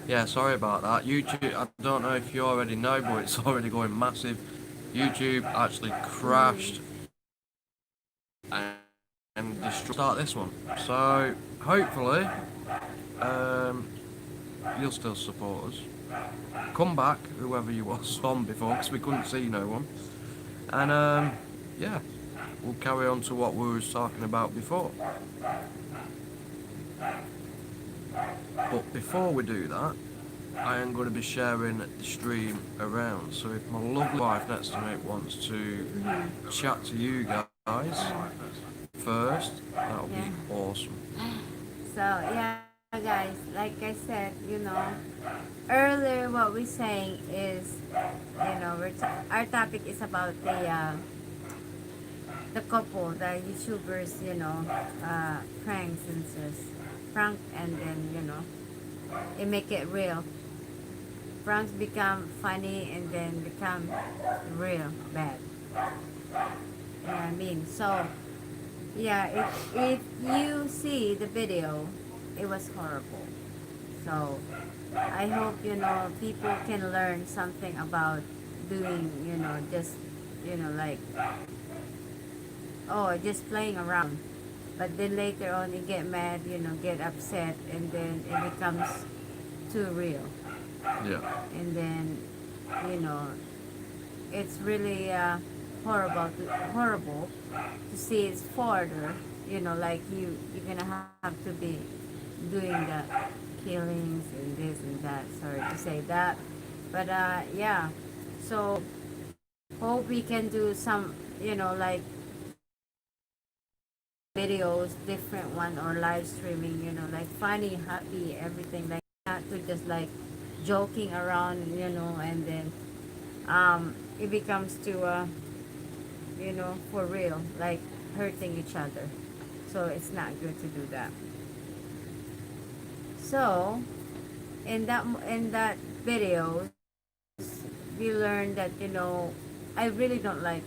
Yeah, sorry about that. YouTube, I don't know if you already know, but it's already going massive. YouTube actually crashed and start this one. So hopefully, um, you'll still support us. Come back, whoever you was on before, because we couldn't see no one. And yeah, we'll carry on to what we were talking about before. But before we do that, I am going to be sharing the stream around. So if my lovely wife next to me wants to chat to you guys first, that'll be Yeah. awesome. So yeah, guys, like I said, earlier what we're saying is, our topic is about the couple, the YouTubers, pranks and says prank, and then it make it real. Pranks become funny and then become real bad. You know what I mean? So yeah, if you see the video, it was horrible. So I hope people can learn something about doing, just like, oh, just playing around. But then later on you get mad, get upset, and then it becomes too real. Yeah, And then, you know, it's really horrible to see it's further, like you're gonna have to be doing the killings and this and that. Sorry to say that. But yeah. So hope we can do some, like videos, different one, or live streaming, like funny, happy, everything, like not to just like joking around, and then it becomes to for real, like hurting each other. So it's not good to do that. So in that videos, we learned that I really don't like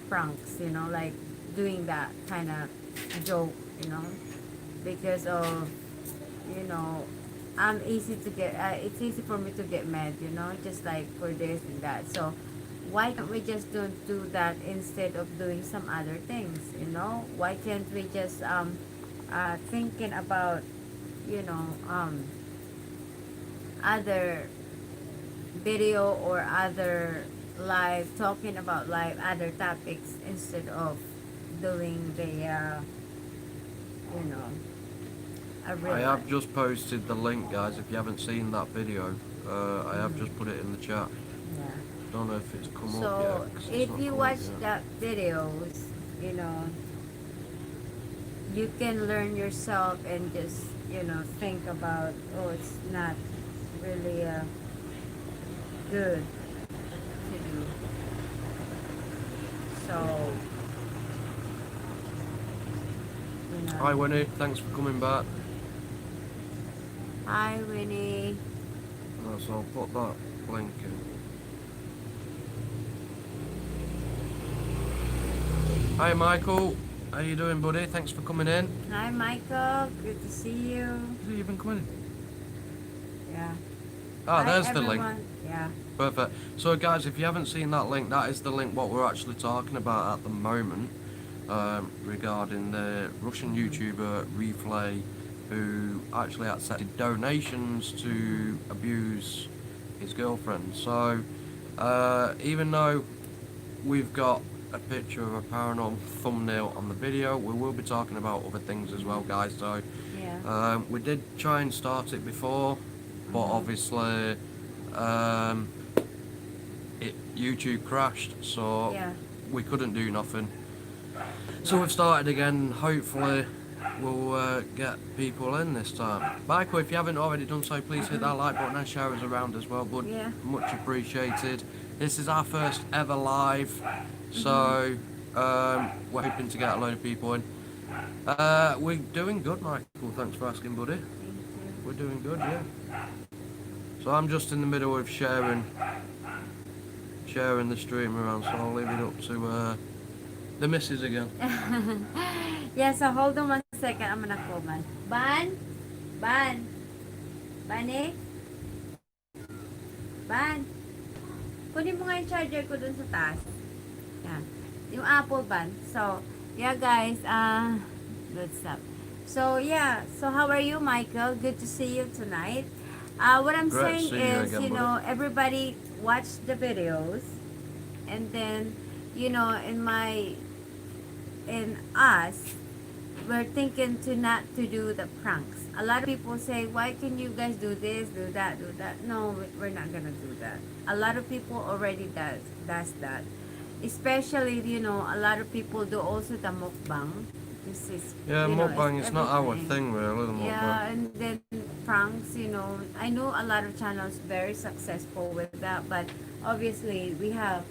pranks, like doing that kind of joke, because of you know I'm easy to get it's easy for me to get mad, just like for this and that. So why can't we just don't do that instead of doing some other things? Why can't we just thinking about you know um other video or other live, talking about live other topics instead of doing the you know a I real have life. just posted the link, guys. If you haven't seen that video, I have just put it in the chat. Yeah. Don't know if it's come up yet So because it's if not you come up watch yet. that videos, you know, you can learn yourself and just, think about, oh, it's not really good to do. So, you know. Hi, Winnie. Thanks for coming back. Hi, Winnie. So I'll put that link in. Hi, Michael. How you doing, buddy? Thanks for coming in. Hi, Michael. Good to see you. Is he even coming in? Yeah. Ah, Hi, there's the link. everyone. Yeah. Perfect. So, guys, if you haven't seen that link, that is the link what we're actually talking about at the moment, regarding the Russian YouTuber Replay, who actually accepted donations to abuse his girlfriend. So, even though we've got a picture of a paranormal thumbnail on the video, we will be talking about other things as well, guys. So, Yeah. we did try and start it before, but obviously, um, YouTube crashed, so Yeah. we couldn't do nothing. So we've started again. Hopefully, we'll get people in this time. Michael, if you haven't already done so, please hit that like button and share us around as well, bud. Yeah. Much appreciated. This is our first ever live, so we're hoping to get a load of people in. We're doing good, Michael. Thanks for asking, buddy. Thank you. We're doing good, yeah. So I'm just in the middle of sharing the stream around, so I'll leave it up to the missus again. Yeah, so hold on 1 second. I'm gonna call Ban. Ban? Ban? Bani? Ban? Kunin mo nga yung charger ko dun sa taas. Yan. Yung Apple ban. So, yeah guys, good stuff. So, yeah. So, how are you, Michael? Good to see you tonight. What I'm Great to saying see you is, again, you buddy. know, everybody watch the videos. And then, you know, in us, we're thinking to not to do the pranks. A lot of people say, why can you guys do this, do that, do that? No, we're not gonna do that. A lot of people already does that. Especially, you know, a lot of people do also the mukbang. This is, Yeah, you know, it's mukbang, it's not our everything. thing really, the mukbang. Yeah, and then pranks, you know, I know a lot of channels very successful with that, but obviously we have,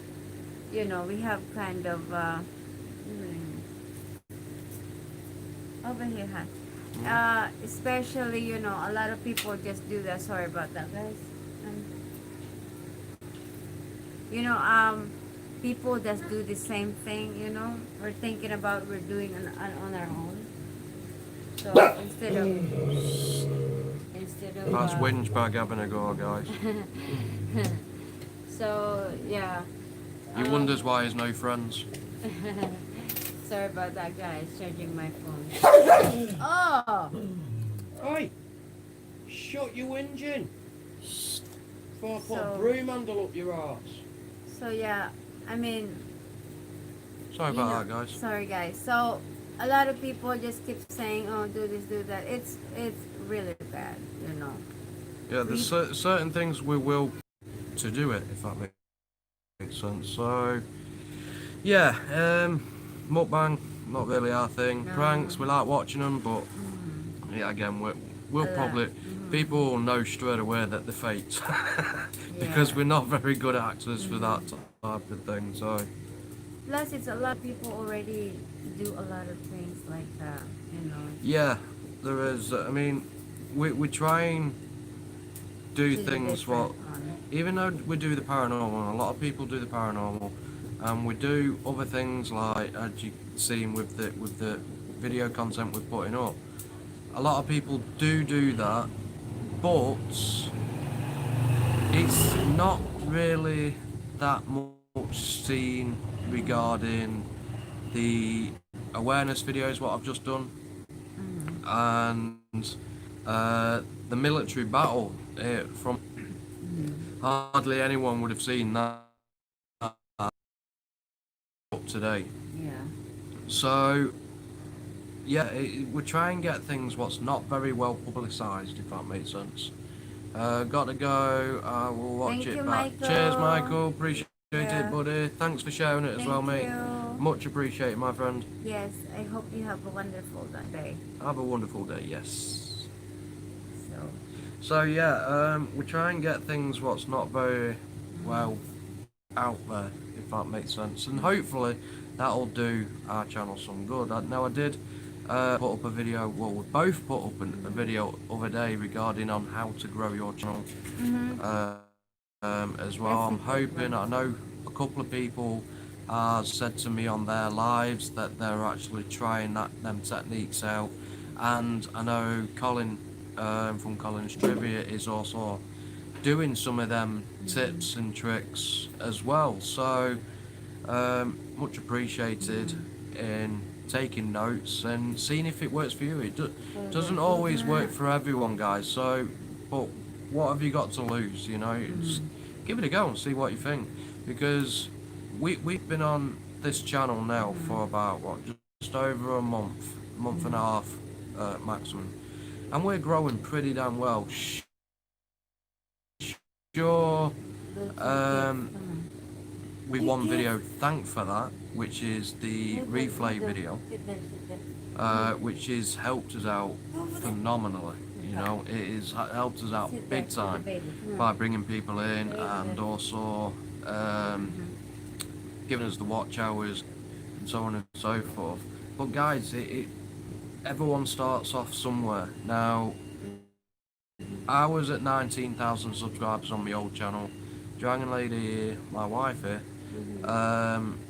you know, we have kind of over here, huh? Especially, you know, a lot of people just do that. Sorry about that, guys. Um, you know, people just do the same thing. You know, we're thinking about we're doing on our own. So instead of That's Whinge Bag having a go, guys. so yeah. He wonders why he's no friends. Sorry about that, guys. Charging my phone. Oh. Oi! Shut your whinging! Before I put So- a broom handle up your arse. So yeah, I mean, Sorry you about know, that, guys. sorry guys. So a lot of people just keep saying, "Oh, do this, do that." It's really bad, you know. Yeah, there's certain things we will to do it, if that makes sense. So, yeah, mukbang, not really our thing. No. Pranks, we like watching them, but yeah, again, we'll A lot. probably people will know straight away that they're fakes because Yeah. we're not very good actors for that type of thing. So, Plus, it's a lot of people already do a lot of things like that, you know. yeah, there is. I mean, we try and do To things what. different one. Even though we do the paranormal, a lot of people do the paranormal, and we do other things like, as you've seen with the video content we're putting up. A lot of people do that, but it's not really that much seen regarding the awareness videos what I've just done and the military battle from hardly anyone would have seen that up today. Yeah. So yeah, we try and get things what's not very well publicised, if that makes sense. Got to go. We'll watch Thank it you, back. Michael. Cheers, Michael. Appreciate Yeah. it, buddy. Thanks for sharing it as Thank well, mate. you. Much appreciated, my friend. Yes, I hope you have a wonderful day. Have a wonderful day. Yes. So, So yeah, we try and get things what's not very well out there, if that makes sense, and hopefully that'll do our channel some good. Now I did put up a video. Well, we both put up a video other day regarding on how to grow your channel as well. I'm hoping. I know a couple of people said to me on their lives that they're actually trying them techniques out, and I know Colin from Colin's Trivia is also doing some of them tips and tricks as well. So much appreciated in taking notes and seeing if it works for you. It doesn't always work for everyone, guys. So, but what have you got to lose? You know, just give it a go and see what you think. Because we've been on this channel now for about what, just over a month and a half maximum, and we're growing pretty damn well. Sure. With one video, thank for that, which is the replay video, which has helped us out phenomenally. You know, it has helped us out big time by bringing people in and also giving us the watch hours and so on and so forth. But guys, everyone starts off somewhere. Now, I was at 19,000 subscribers on my old channel. Dragon Lady, my wife here,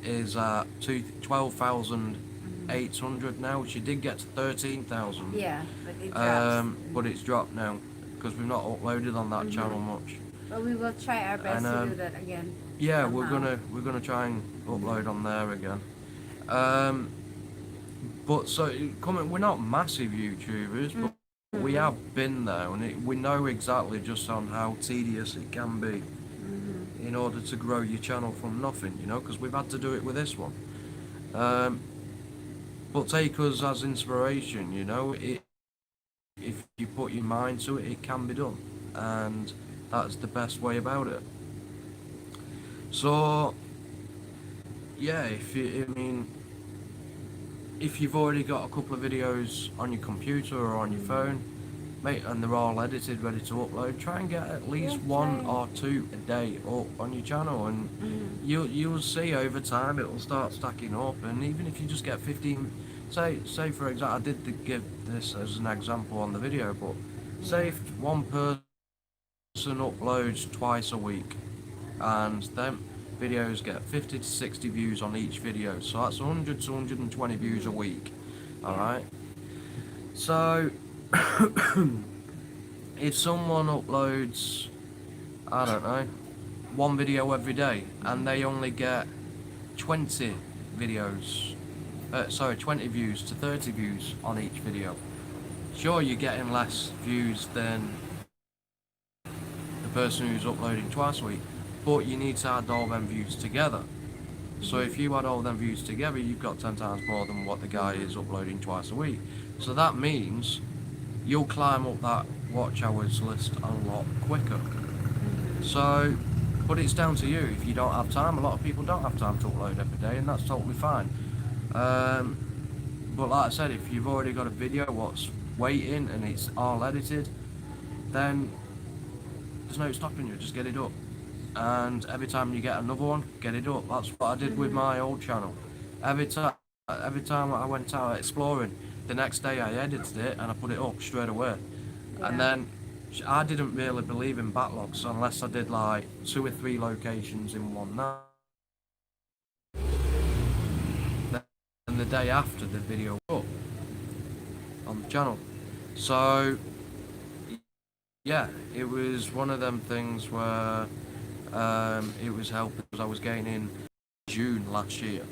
is at 12,800 now. She did get to 13,000. yeah, but it drops. But it's dropped now. because we've not uploaded on that channel much. But we will try our best to do that again. Yeah, somehow. we're gonna try and upload on there again. But so we're not massive YouTubers, but we have been there, and we know exactly just on how tedious it can be in order to grow your channel from nothing, you know, because we've had to do it with this one. But take us as inspiration, you know. If you put your mind to it, it can be done, and that's the best way about it. So, yeah, if you've already got a couple of videos on your computer or on your phone, mate, and they're all edited, ready to upload, try and get at least one or two a day up on your channel, and you'll see over time it'll start stacking up. And even if you just get 15, say for example, I did give this as an example on the video, but say if one person uploads twice a week, and them videos get 50 to 60 views on each video, so that's 100 to 120 views a week. Alright, so if someone uploads, I don't know, one video every day, and they only get 20 videos, 20 views to 30 views on each video, sure, you're getting less views than the person who's uploading twice a week, but you need to add all them views together. So if you add all them views together, you've got 10 times more than what the guy is uploading twice a week. So that means you'll climb up that watch hours list a lot quicker. So, but it's down to you. If you don't have time, a lot of people don't have time to upload every day, and that's totally fine. But like I said, if you've already got a video what's waiting and it's all edited, then there's no stopping you, just get it up. And every time you get another one, get it up. That's what I did with my old channel. Every time I went out exploring, the next day I edited it and I put it up straight away. And then I didn't really believe in backlogs unless I did like 2 or 3 locations in one night. And the day after, the video was up on the channel. So yeah, it was one of them things where it was helping because I was gaining June last year.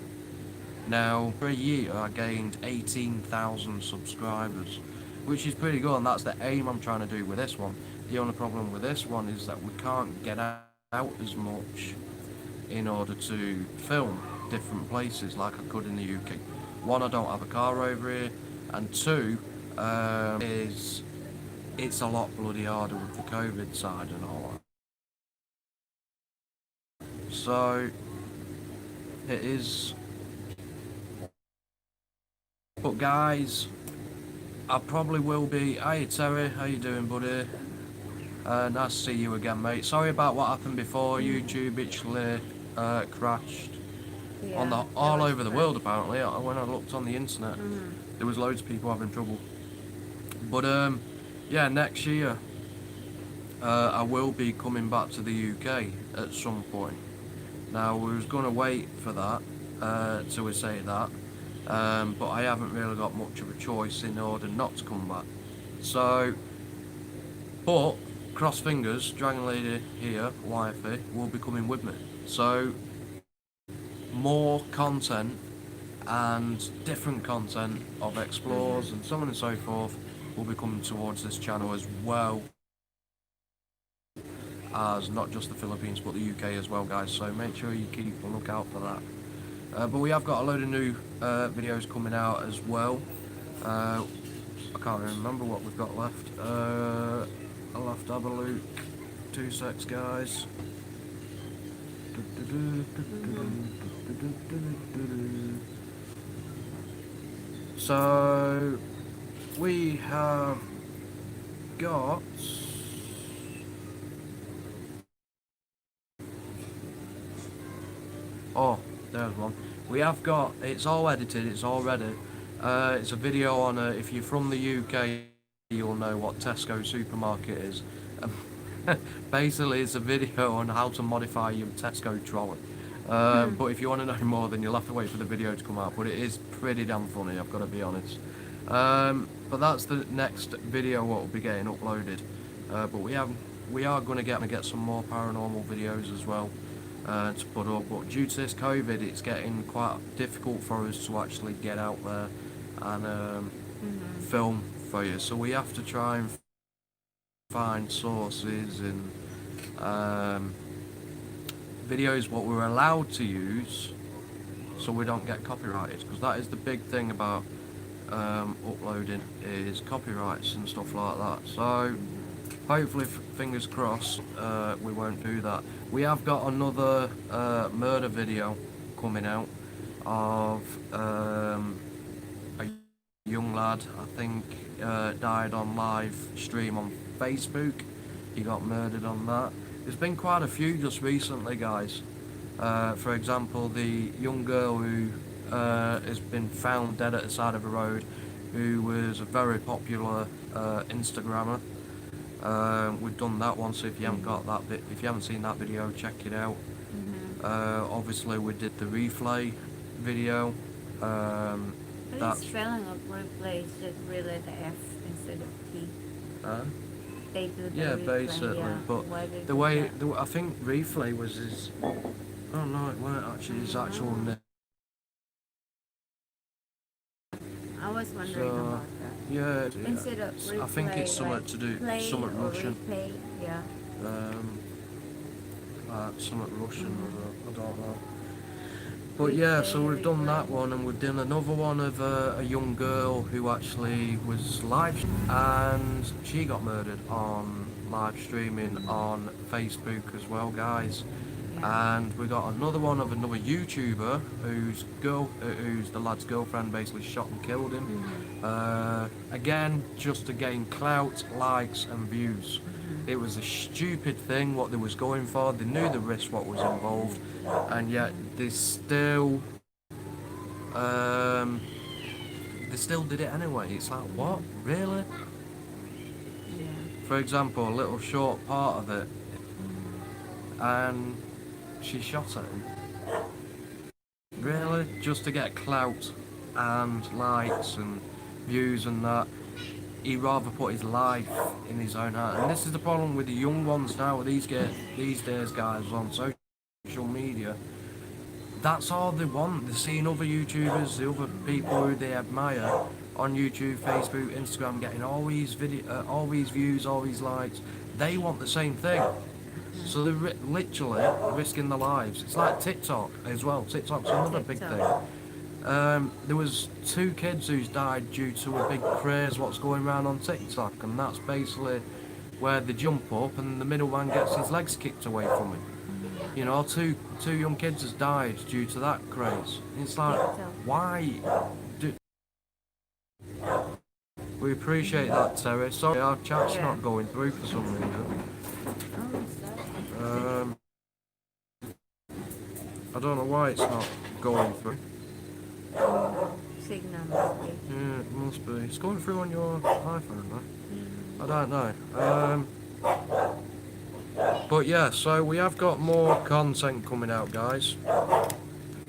Now, for a year, I gained 18,000 subscribers, which is pretty good, and that's the aim I'm trying to do with this one. The only problem with this one is that we can't get out as much in order to film different places like I could in the UK. One, I don't have a car over here, and two, is it's a lot bloody harder with the COVID side and all that. So it is. But guys, I probably will be. Hey Terry, how you doing, buddy? Nice to see you again, mate. Sorry about what happened before. YouTube actually crashed on all over the world. Apparently, when I looked on the internet, there was loads of people having trouble. But yeah, next year I will be coming back to the UK at some point. Now, we was going to wait for that, till we say that, but I haven't really got much of a choice in order not to come back. So, but, cross fingers, Dragon Lady here, wifey, will be coming with me. So, more content and different content of explores and so on and so forth will be coming towards this channel, as well as not just the Philippines but the UK as well, guys, so make sure you keep a lookout for that. But we have got a load of new videos coming out as well. I can't remember what we've got left. I'll have to have a look. 2 secs, guys. So we have got oh, there's one. We have got, it's all edited, it's all ready. It's a video on if you're from the UK, you'll know what Tesco supermarket is. Basically, it's a video on how to modify your Tesco trolley. But if you want to know more, then you'll have to wait for the video to come out. But it is pretty damn funny, I've got to be honest. But that's the next video what will be getting uploaded. but we are going to get some more paranormal videos as well to put up. But due to this COVID, it's getting quite difficult for us to actually get out there and film for you. So we have to try and find sources and videos what we're allowed to use, so we don't get copyrighted, because that is the big thing about uploading, is copyrights and stuff like that. So hopefully, fingers crossed, we won't do that. We have got another murder video coming out of a young lad, I think, died on live stream on Facebook. He got murdered on that. There's been quite a few just recently, guys. For example, the young girl who has been found dead at the side of a road, who was a very popular Instagrammer. We've done that one, so if you haven't got that if you haven't seen that video, check it out. Obviously, we did the replay video. But it's spelling of replay is just really the F instead of T. They do the Yeah, replay, basically, yeah. but Why they the do way that? I think replay was his. Oh no, it weren't actually his actual name. I was wondering So, about that. yeah, Instead of replay, I think it's something like to do, play something or Russian. replay, yeah. Something Russian, I don't know. But yeah, so we've done that one, and we've done another one of a young girl who actually was live, and she got murdered on live streaming on Facebook as well, guys. Yeah. And we got another one of another YouTuber who's the lad's girlfriend basically shot and killed him. Again, just to gain clout, likes, and views. It was a stupid thing what they was going for. They knew the risk what was involved, and yet they still did it anyway. It's like, what, really? Yeah. For example, a little short part of it, and she shot at him. Really? Just to get clout and likes and views and that. He'd rather put his life in his own hand. And this is the problem with the young ones now, these days, guys, on social media. That's all they want. They're seeing other YouTubers, the other people who they admire on YouTube, Facebook, Instagram, getting all these all these views, all these likes. They want the same thing. So they're literally risking their lives. It's like TikTok as well. TikTok's another big thing. There was 2 kids who's died due to a big craze what's going around on TikTok, and that's basically where they jump up and the middle man gets his legs kicked away from him. You know, two young kids has died due to that craze. It's like, why? We appreciate that, Terry. Sorry, our chat's not going through for some reason. I don't know why it's not going through. Signal must be. Yeah, it must be. It's going through on your iPhone, though. I don't know. But yeah, so we have got more content coming out, guys.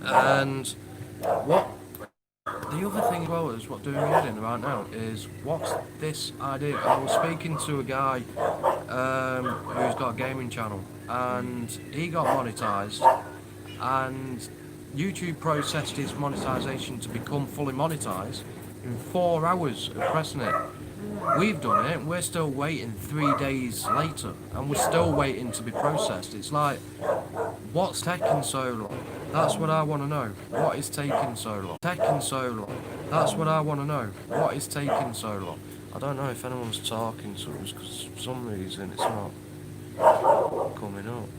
And what the other thing as well is what doing me head in right now is, what's this idea? I was speaking to a guy who's got a gaming channel, and he got monetized, and YouTube processed his monetization to become fully monetized in 4 hours of pressing it. We've done it, we're still waiting 3 days later, and we're still waiting to be processed. It's like, what's taking so long? That's what I want to know. What is taking so long? Taking so long. That's what I want to know. What is taking so long? I don't know if anyone's talking to us, because for some reason it's not coming up.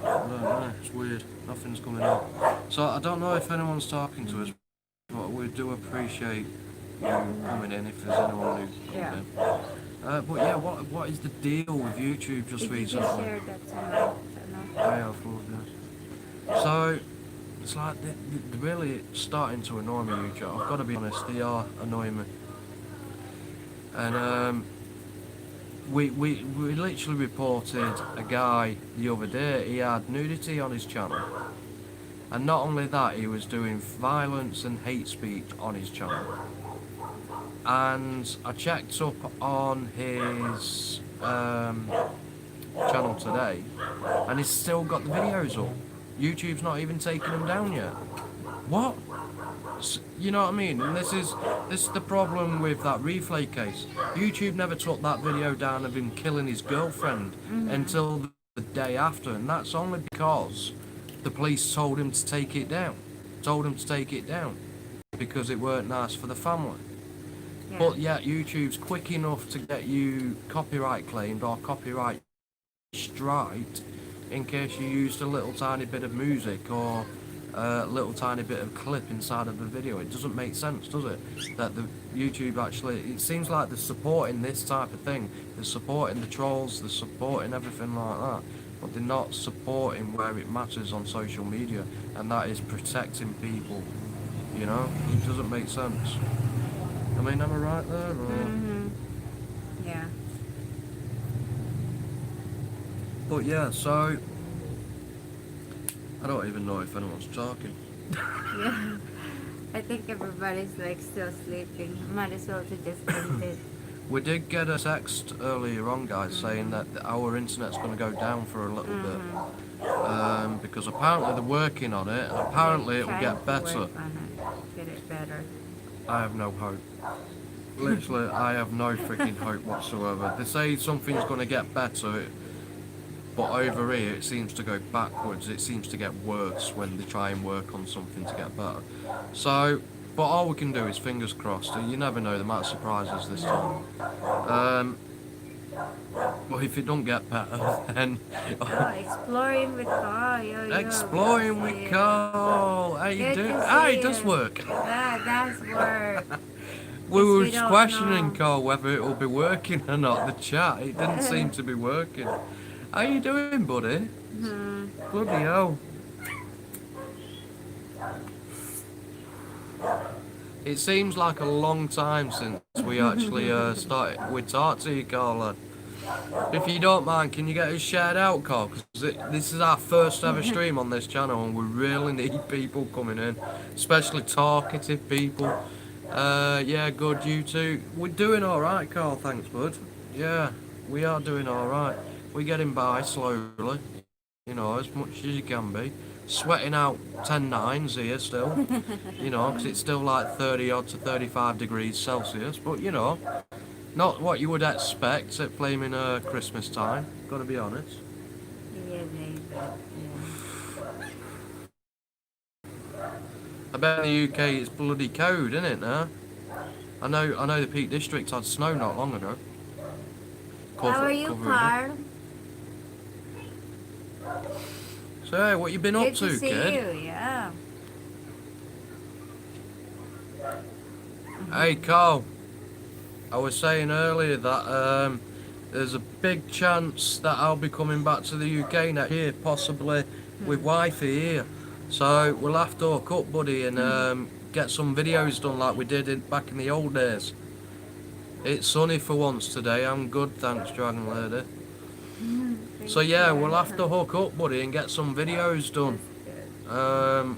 I don't know, it's weird. Nothing's coming up. So I don't know if anyone's talking to us, but we do appreciate you coming in if there's anyone who comes in. But yeah, what is the deal with YouTube just recently? Share that channel. Yeah, of course, yeah. So it's like they're really starting to annoy me, YouTube. I've got to be honest, they are annoying me. And we literally reported a guy the other day. He had nudity on his channel, and not only that, he was doing violence and hate speech on his channel. and I checked up on his channel today, and he's still got the videos up. YouTube's not even taking them down yet. What? You know what I mean? And this is the problem with that replay case. YouTube never took that video down of him killing his girlfriend until the day after, and that's only because the police told him to take it down. Told him to take it down because it weren't nice for the family. Yeah. But yet YouTube's quick enough to get you copyright claimed or copyright striked in case you used a little tiny bit of music or a little tiny bit of clip inside of the video. It doesn't make sense, does it? That the YouTube actually, it seems like they're supporting this type of thing. They're supporting the trolls, they're supporting everything like that, but they're not supporting where it matters on social media, and that is protecting people. You know, it doesn't make sense. I mean, am I right there? Or... Yeah. But yeah, so I don't even know if anyone's talking. Yeah. I think everybody's like still sleeping. Might as well to just end it. We did get a text earlier on, guys, saying that our internet's going to go down for a little bit. Because apparently they're working on it, and apparently it will get better. Work on it. Get it better. I have no hope. Literally, I have no freaking hope whatsoever. They say something's going to get better, but over here it seems to go backwards. It seems to get worse when they try and work on something to get better. So, but all we can do is fingers crossed. You never know, there might surprise us this time. But if it don't get better, then... Oh, exploring with Carl. Exploring with Carl. How you Good doing? to Ah, see it does you. work. That's work. We Yes, were we don't questioning know. Carl whether it will be working or not. The chat, it didn't seem to be working. How you doing, buddy? Bloody hell. It seems like a long time since we actually we talked to you, Carl. Lad. If you don't mind, can you get us shared out, Carl? Because this is our first ever stream on this channel, and we really need people coming in, especially talkative people. Yeah, good, you too. We're doing alright, Carl, thanks, bud. Yeah, we are doing alright. We're getting by slowly, you know, as much as you can be. Sweating out 10 nines here still, you know, because it's still like 30 odd to 35 degrees Celsius, but you know, not what you would expect at flaming Christmas time, gotta be honest. Yeah, baby. I bet in the UK it's bloody cold, isn't it now? I know the Peak District had snow not long ago. How are you, Covering it. Carl? So hey, what you been up Good to, to see kid? you, yeah. Hey Carl, I was saying earlier that there's a big chance that I'll be coming back to the UK next year, possibly with wifey here. So we'll have to hook up, buddy, and get some videos done like we did back in the old days. It's sunny for once today. I'm good, thanks, Dragon Lady. So yeah, we'll have to hook up, buddy, and get some videos done.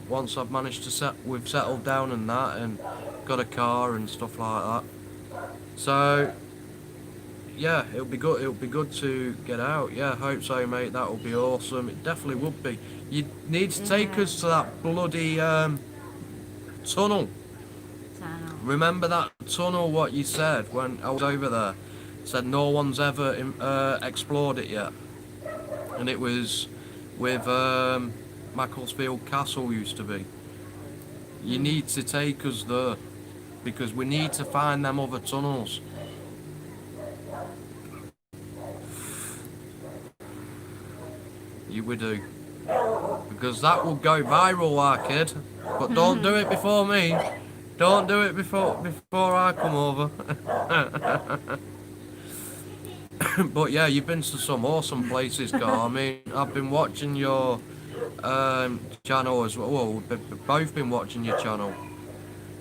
Once I've managed to we've settled down and that, and got a car and stuff like that. So yeah, it'll be good. It'll be good to get out. Yeah, hope so, mate. That will be awesome. It definitely would be. You need to take us to that bloody tunnel. Remember that tunnel? What you said when I was over there? Said no one's ever explored it yet, and it was with Macclesfield Castle used to be. You need to take us there because we need to find them other tunnels. You would do. Because that will go viral, our kid. But don't do it before me. Don't do it before I come over. But yeah, you've been to some awesome places, Carl. I mean, I've been watching your channel as well. Well, we've both been watching your channel.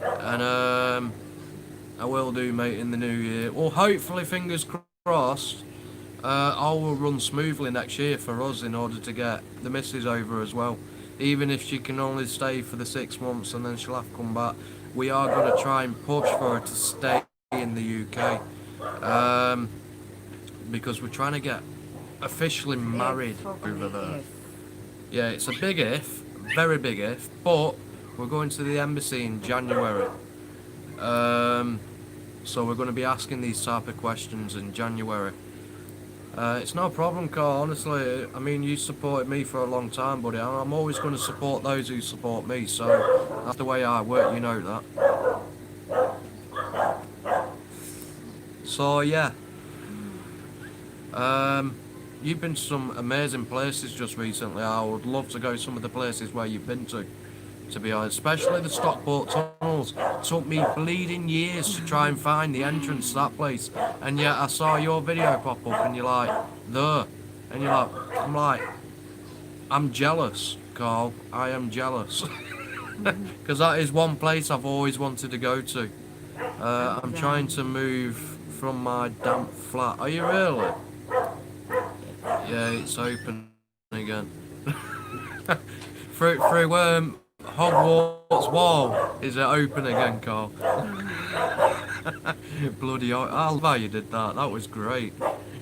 And I will do, mate, in the new year. Well, hopefully, fingers crossed, all will run smoothly next year for us in order to get the missus over as well. Even if she can only stay for the 6 months and then she'll have to come back, we are going to try and push for her to stay in in the UK, because we're trying to get officially married over there. Yeah, it's a big if, very big if, but we're going to the embassy in January. So we're going to be asking these type of questions in January. It's no problem, Carl, honestly. I mean, you supported me for a long time, buddy. I'm always going to support those who support me, so that's the way I work, you know that. So, yeah. You've been to some amazing places just recently. I would love to go some of the places where you've been to be honest. Especially the Stockport tunnels. It took me bleeding years to try and find the entrance to that place. And yet I saw your video pop up and you're like, there. And you're like, I'm jealous, Carl. I am jealous. Because that is one place I've always wanted to go to. I'm trying to move from my damp flat. Are you really? Yeah, it's open again. through Hogwarts wall, is it open again, Carl? Bloody hell, I love how you did that. That was great.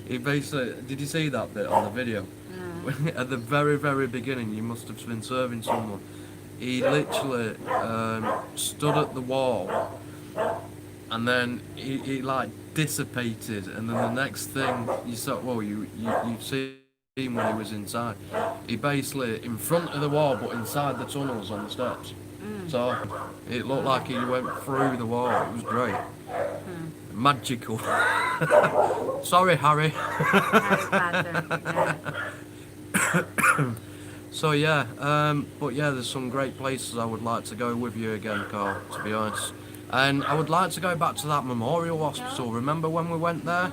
He basically, did you see that bit on the video? At the very, very beginning, you must have been serving someone. He literally stood at the wall, and then he like dissipated, and then the next thing you saw, well, you see him when he was inside. He basically in front of the wall, but inside the tunnels on the steps. So it looked like he went through the wall. It was great, magical. Sorry, Harry. So yeah, but yeah, there's some great places I would like to go with you again, Carl, to be honest. And I would like to go back to that memorial hospital. Remember when we went there?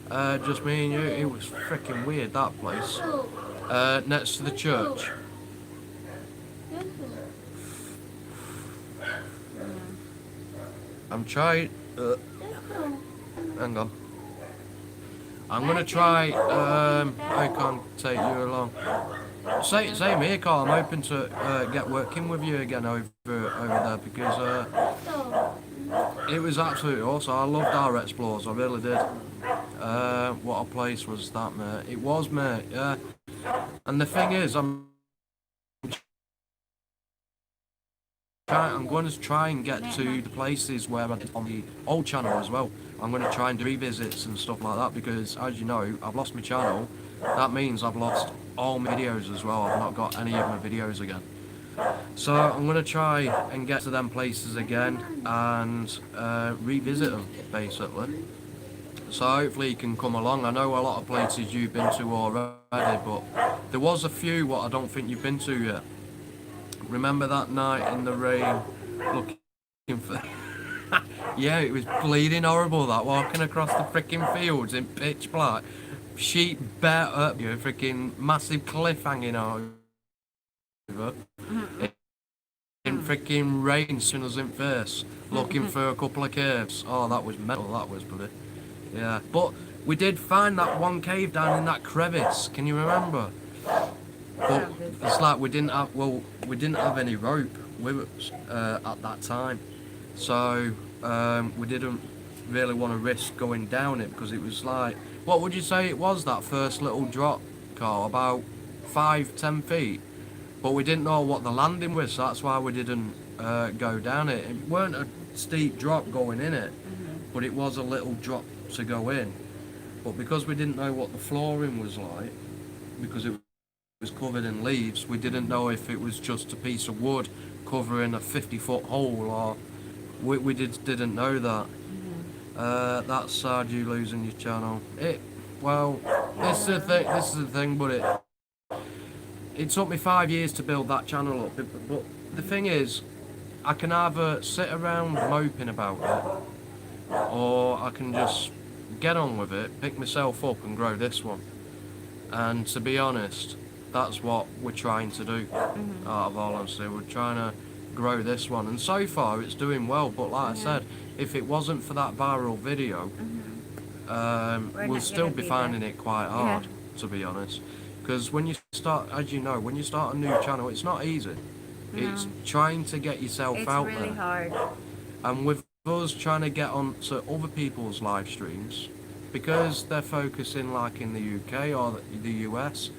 Just me and you. It was freaking weird, that place. Next to the church. I'm trying. Hang on. I'm gonna try. I can't take you along. Same here, Carl. I'm hoping to get working with you again over there because it was absolutely awesome. I loved our explores. I really did. What a place was that, mate? It was, mate. Yeah. And the thing is, I'm going to try and get to the places where I did on the old channel as well. I'm going to try and do revisits and stuff like that because, as you know, I've lost my channel. That means I've lost all my videos as well. I've not got any of my videos again. So I'm going to try and get to them places again and revisit them, basically. So hopefully you can come along. I know a lot of places you've been to already, but there was a few what I don't think you've been to yet. Remember that night in the rain, looking for... Yeah, it was bleeding horrible, that, walking across the freaking fields in pitch black. Sheep bare up, you freaking massive cliff hanging over. In freaking rain, soon as in face, looking for a couple of caves. Oh, that was metal, that was, buddy. Yeah, but we did find that one cave down in that crevice. Can you remember? But it's like we didn't have any rope with us at that time, so we didn't really want to risk going down it because it was like, what would you say it was, that first little drop, Carl? About 5-10 feet. But we didn't know what the landing was, so that's why we didn't go down it. It weren't a steep drop going in it, but it was a little drop to go in. But because we didn't know what the flooring was like, because it was covered in leaves, we didn't know if it was just a piece of wood covering a 50-foot hole, or we didn't know that. That's sad, you losing your channel. Well, this is the thing, but it took me 5 years to build that channel up. But the thing is, I can either sit around moping about it, or I can just get on with it, pick myself up and grow this one. And to be honest, that's what we're trying to do. Out of all honesty, we're trying to grow this one, and so far it's doing well. But like I said, if it wasn't for that viral video, we'll still be finding it quite hard, to be honest. Because when you start, as you know, when you start a new channel, it's not easy. It's trying to get yourself out there. It's really hard. And with us trying to get on to other people's live streams because they're focusing like in the UK or the US.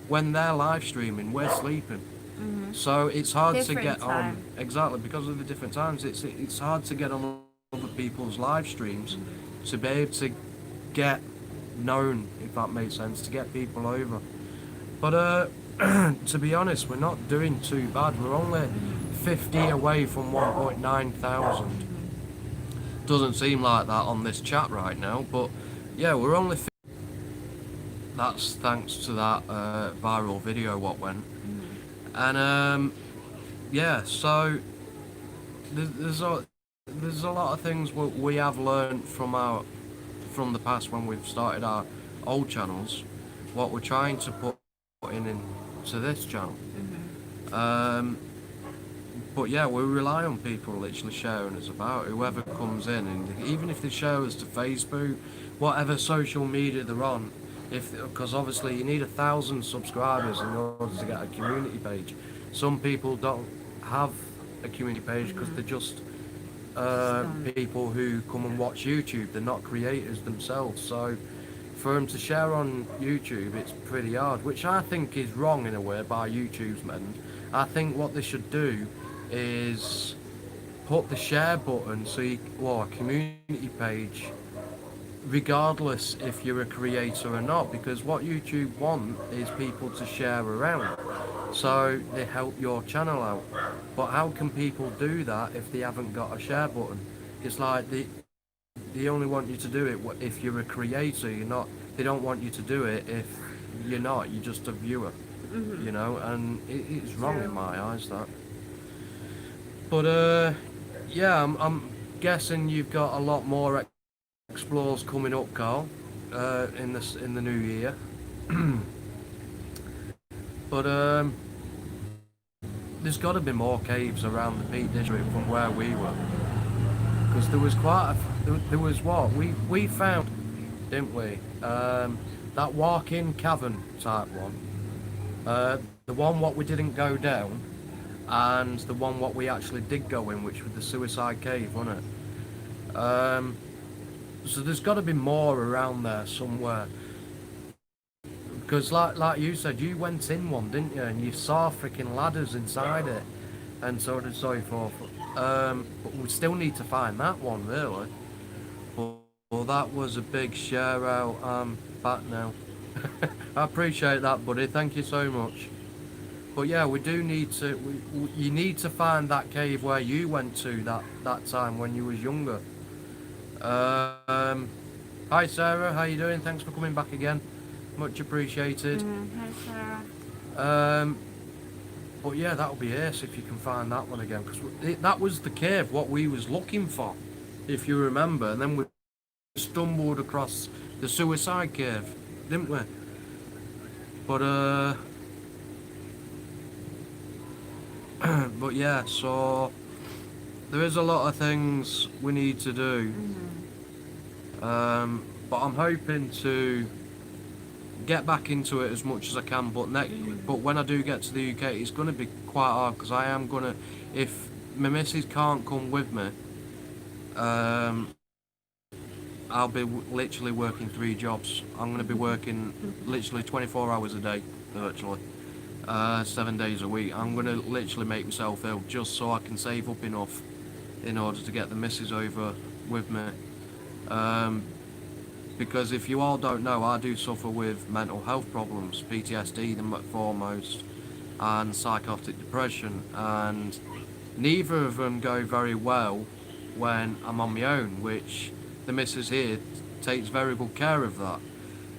When they're live streaming, we're sleeping. Mm-hmm. So it's hard to Different get on, time. exactly because of the different times. It's hard to get on other people's live streams to be able to get known, if that makes sense, to get people over. But to be honest, we're not doing too bad. We're only 50 away from 1.9 thousand. Doesn't seem like that on this chat right now, but yeah, we're only. That's thanks to that viral video what went, and yeah. So there's a lot of things we have learned from the past when we've started our old channels, what we're trying to put into this channel. Um, but yeah, we rely on people literally sharing us about, whoever comes in, and even if they share us to Facebook, whatever social media they're on, because obviously you need 1,000 subscribers in order to get a community page. Some people don't have a community page because they're just people who come and watch YouTube. They're not creators themselves, so for them to share on YouTube, it's pretty hard, which I think is wrong in a way by YouTube's men. I think what they should do is put the share button or a community page, regardless if you're a creator or not, because what YouTube want is people to share around, so they help your channel out. But how can people do that if they haven't got a share button? It's like they only want you to do it if you're a creator. You're not. They don't want you to do it if you're not. You're just a viewer, you know, and it's wrong in my eyes, that. But yeah, I'm guessing you've got a lot more explores coming up, Carl, in the new year. But there's got to be more caves around the Peak District from where we were, because there was there was what we found, didn't we? That walk-in cavern type one, the one what we didn't go down, and the one what we actually did go in, which was the Suicide Cave, wasn't it? So there's got to be more around there somewhere, because like you said, you went in one, didn't you, and you saw freaking ladders inside it, and so on and so forth. But we still need to find that one, really. Well, that was a big share out. I'm back now. I appreciate that, buddy. Thank you so much. But yeah, we do need to. You need to find that cave where you went to that time when you was younger. Hi Sarah, how you doing? Thanks for coming back again. Much appreciated. Hi, Sarah. But yeah, that'll be ace if you can find that one again, because that was the cave what we was looking for, if you remember. And then we stumbled across the Suicide Cave, didn't we? But but yeah, so there is a lot of things we need to do. But I'm hoping to get back into it as much as I can. But when I do get to the UK, it's going to be quite hard, because I am going to, if my missus can't come with me, I'll be literally working 3 jobs. I'm going to be working literally 24 hours a day, virtually, 7 days a week. I'm going to literally make myself ill just so I can save up enough in order to get the missus over with me. Because if you all don't know, I do suffer with mental health problems, PTSD the foremost, and psychotic depression, and neither of them go very well when I'm on my own, which the missus here takes very good care of that.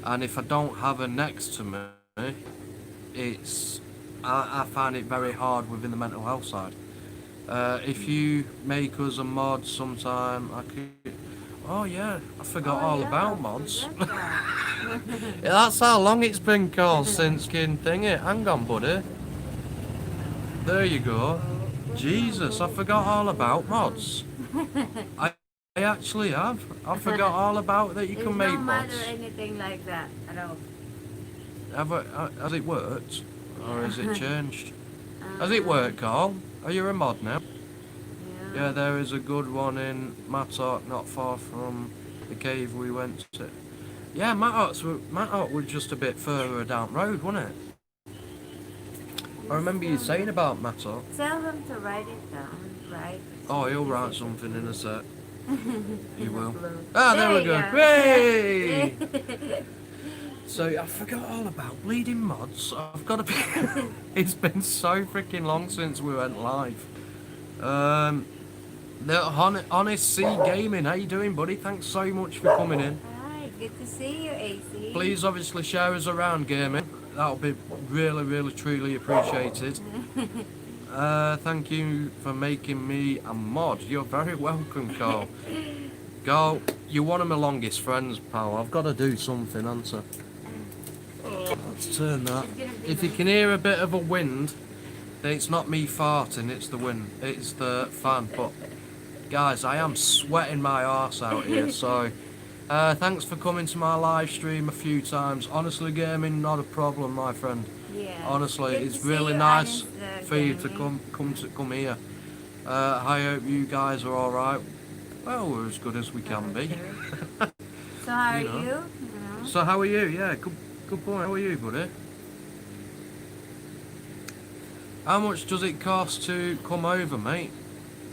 And if I don't have her next to me, I find it very hard within the mental health side. If you make us a mod sometime, I could. Oh yeah, I forgot all about mods. That's how long it's been called since Kin Thingy. Hang on, buddy. There you go. Jesus, I forgot all about mods. I actually have. I forgot all about that you can make mods. There's no mod or anything like that at all. Has it worked? Or has it changed? Has it worked, Carl? Are you a mod now? Yeah. Yeah, there is a good one in Mattock, not far from the cave we went to. Yeah, Mattock was just a bit further down the road, wasn't it? I remember you saying about Mattock. Tell him to write it down, right? Oh, So he'll this write is something in a sec. He in a will. blue. Ah, there we go. Hey! you go. So I forgot all about bleeding mods. I've got to be. It's been so freaking long since we went live. The Honest Sea Gaming, how you doing, buddy? Thanks so much for coming in. Hi, good to see you, AC. Please, obviously, share us around gaming. That'll be really, really, truly appreciated. Thank you for making me a mod. You're very welcome, Carl. Carl, you're one of my longest friends, pal. I've got to do something, answer. Let's turn that. If you can hear a bit of a wind, it's not me farting, it's the wind. It's the fan. But, guys, I am sweating my arse out here, so... thanks for coming to my live stream a few times. Honestly, gaming, not a problem, my friend. Yeah. Honestly, Good it's to see really you, nice Honest, for you to Gaming. come here. I hope you guys are all right. Well, we're as good as we can be. So how are You know. you? You know? So how are you? Yeah, good point. How are you, buddy? How much does it cost to come over, mate?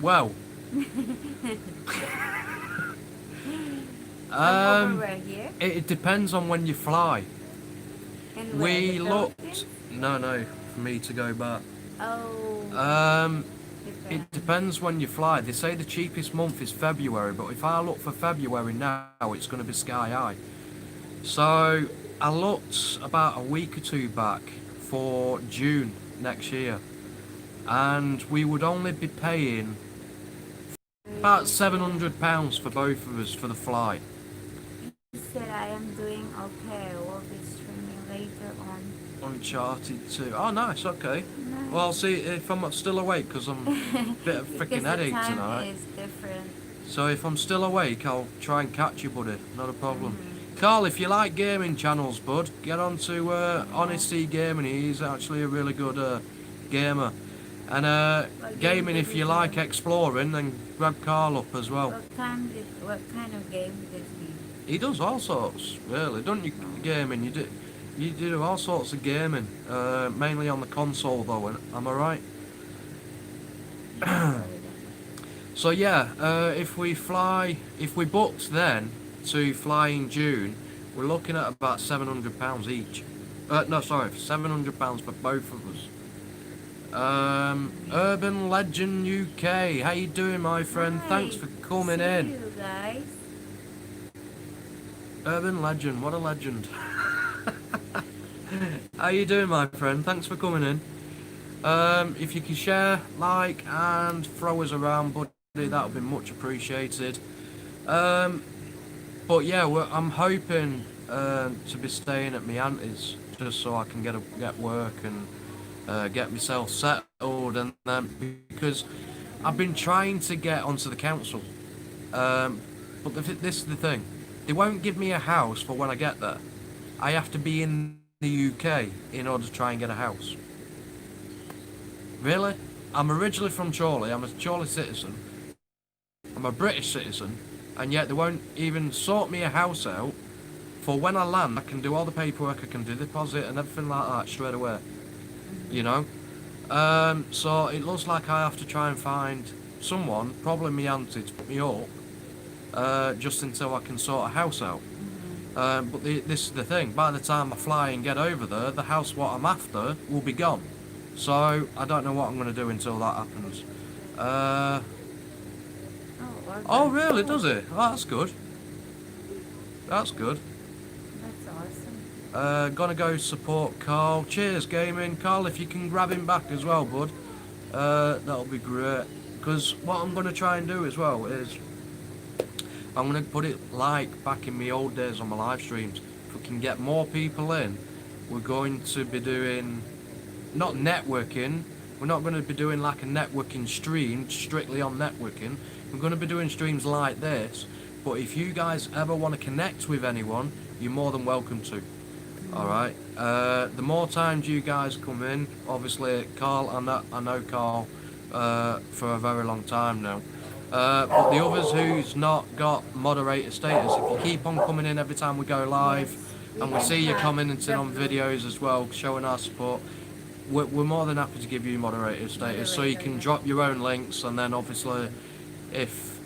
Well, Come over here. it depends on when you fly. And where, We the looked. Philippines? No, for me to go back. Oh. It depends when you fly. They say the cheapest month is February, but if I look for February now, it's going to be sky high. So I looked about a week or two back for June next year, and we would only be paying about £700 for both of us for the flight. He said I am doing okay. We'll be streaming later on. Uncharted 2. Oh, nice. Okay. Nice. Well, I'll see if I'm still awake because I'm a bit of freaking Because the headache time tonight. is different. So if I'm still awake, I'll try and catch you, buddy. Not a problem. Mm-hmm. Carl, if you like gaming channels, bud, get on to Honest Sea Gaming. He's actually a really good gamer. And gaming, if you like exploring, then grab Carl up as well. What kind of game did he? He does all sorts, really, don't you? Gaming, you do all sorts of gaming, mainly on the console though. Am I right? So yeah, if we booked then to fly in June, we're looking at about £700 each. No, sorry, £700 for both of us. Urban Legend UK, how you doing, my friend? Hi, Thanks for coming see in. you guys. Urban Legend, what a legend. How you doing, my friend? Thanks for coming in. If you can share, like, and throw us around, buddy, that would be much appreciated. But yeah, I'm hoping to be staying at my auntie's just so I can get work and get myself settled, and because I've been trying to get onto the council, but this is the thing, they won't give me a house for when I get there. I have to be in the UK in order to try and get a house. Really? I'm originally from Chorley. I'm a Chorley citizen. I'm a British citizen, and yet they won't even sort me a house out for when I land. I can do all the paperwork, I can do the deposit and everything like that straight away. You know? So it looks like I have to try and find someone, probably my auntie, to put me up, just until I can sort a house out. But this is the thing, by the time I fly and get over there, the house what I'm after will be gone. So I don't know what I'm going to do until that happens. Oh really, does it? Oh, that's good. That's good. That's awesome. Gonna go support Carl. Cheers, gaming. Carl, if you can grab him back as well, bud, that'll be great. Because what I'm gonna try and do as well is I'm gonna put it like back in my old days on my live streams. If we can get more people in, we're going to be doing not networking. We're not going to be doing like a networking stream strictly on networking. We're going to be doing streams like this. But if you guys ever want to connect with anyone, you're more than welcome to. Alright? The more times you guys come in, obviously Carl, I know Carl for a very long time now. But the others who's not got moderator status, if you keep on coming in every time we go live, Yes, and we can see you have commenting the on blue videos as well, showing our support, we're more than happy to give you moderator status, so you moderator, can yeah. drop your own links, and then obviously, if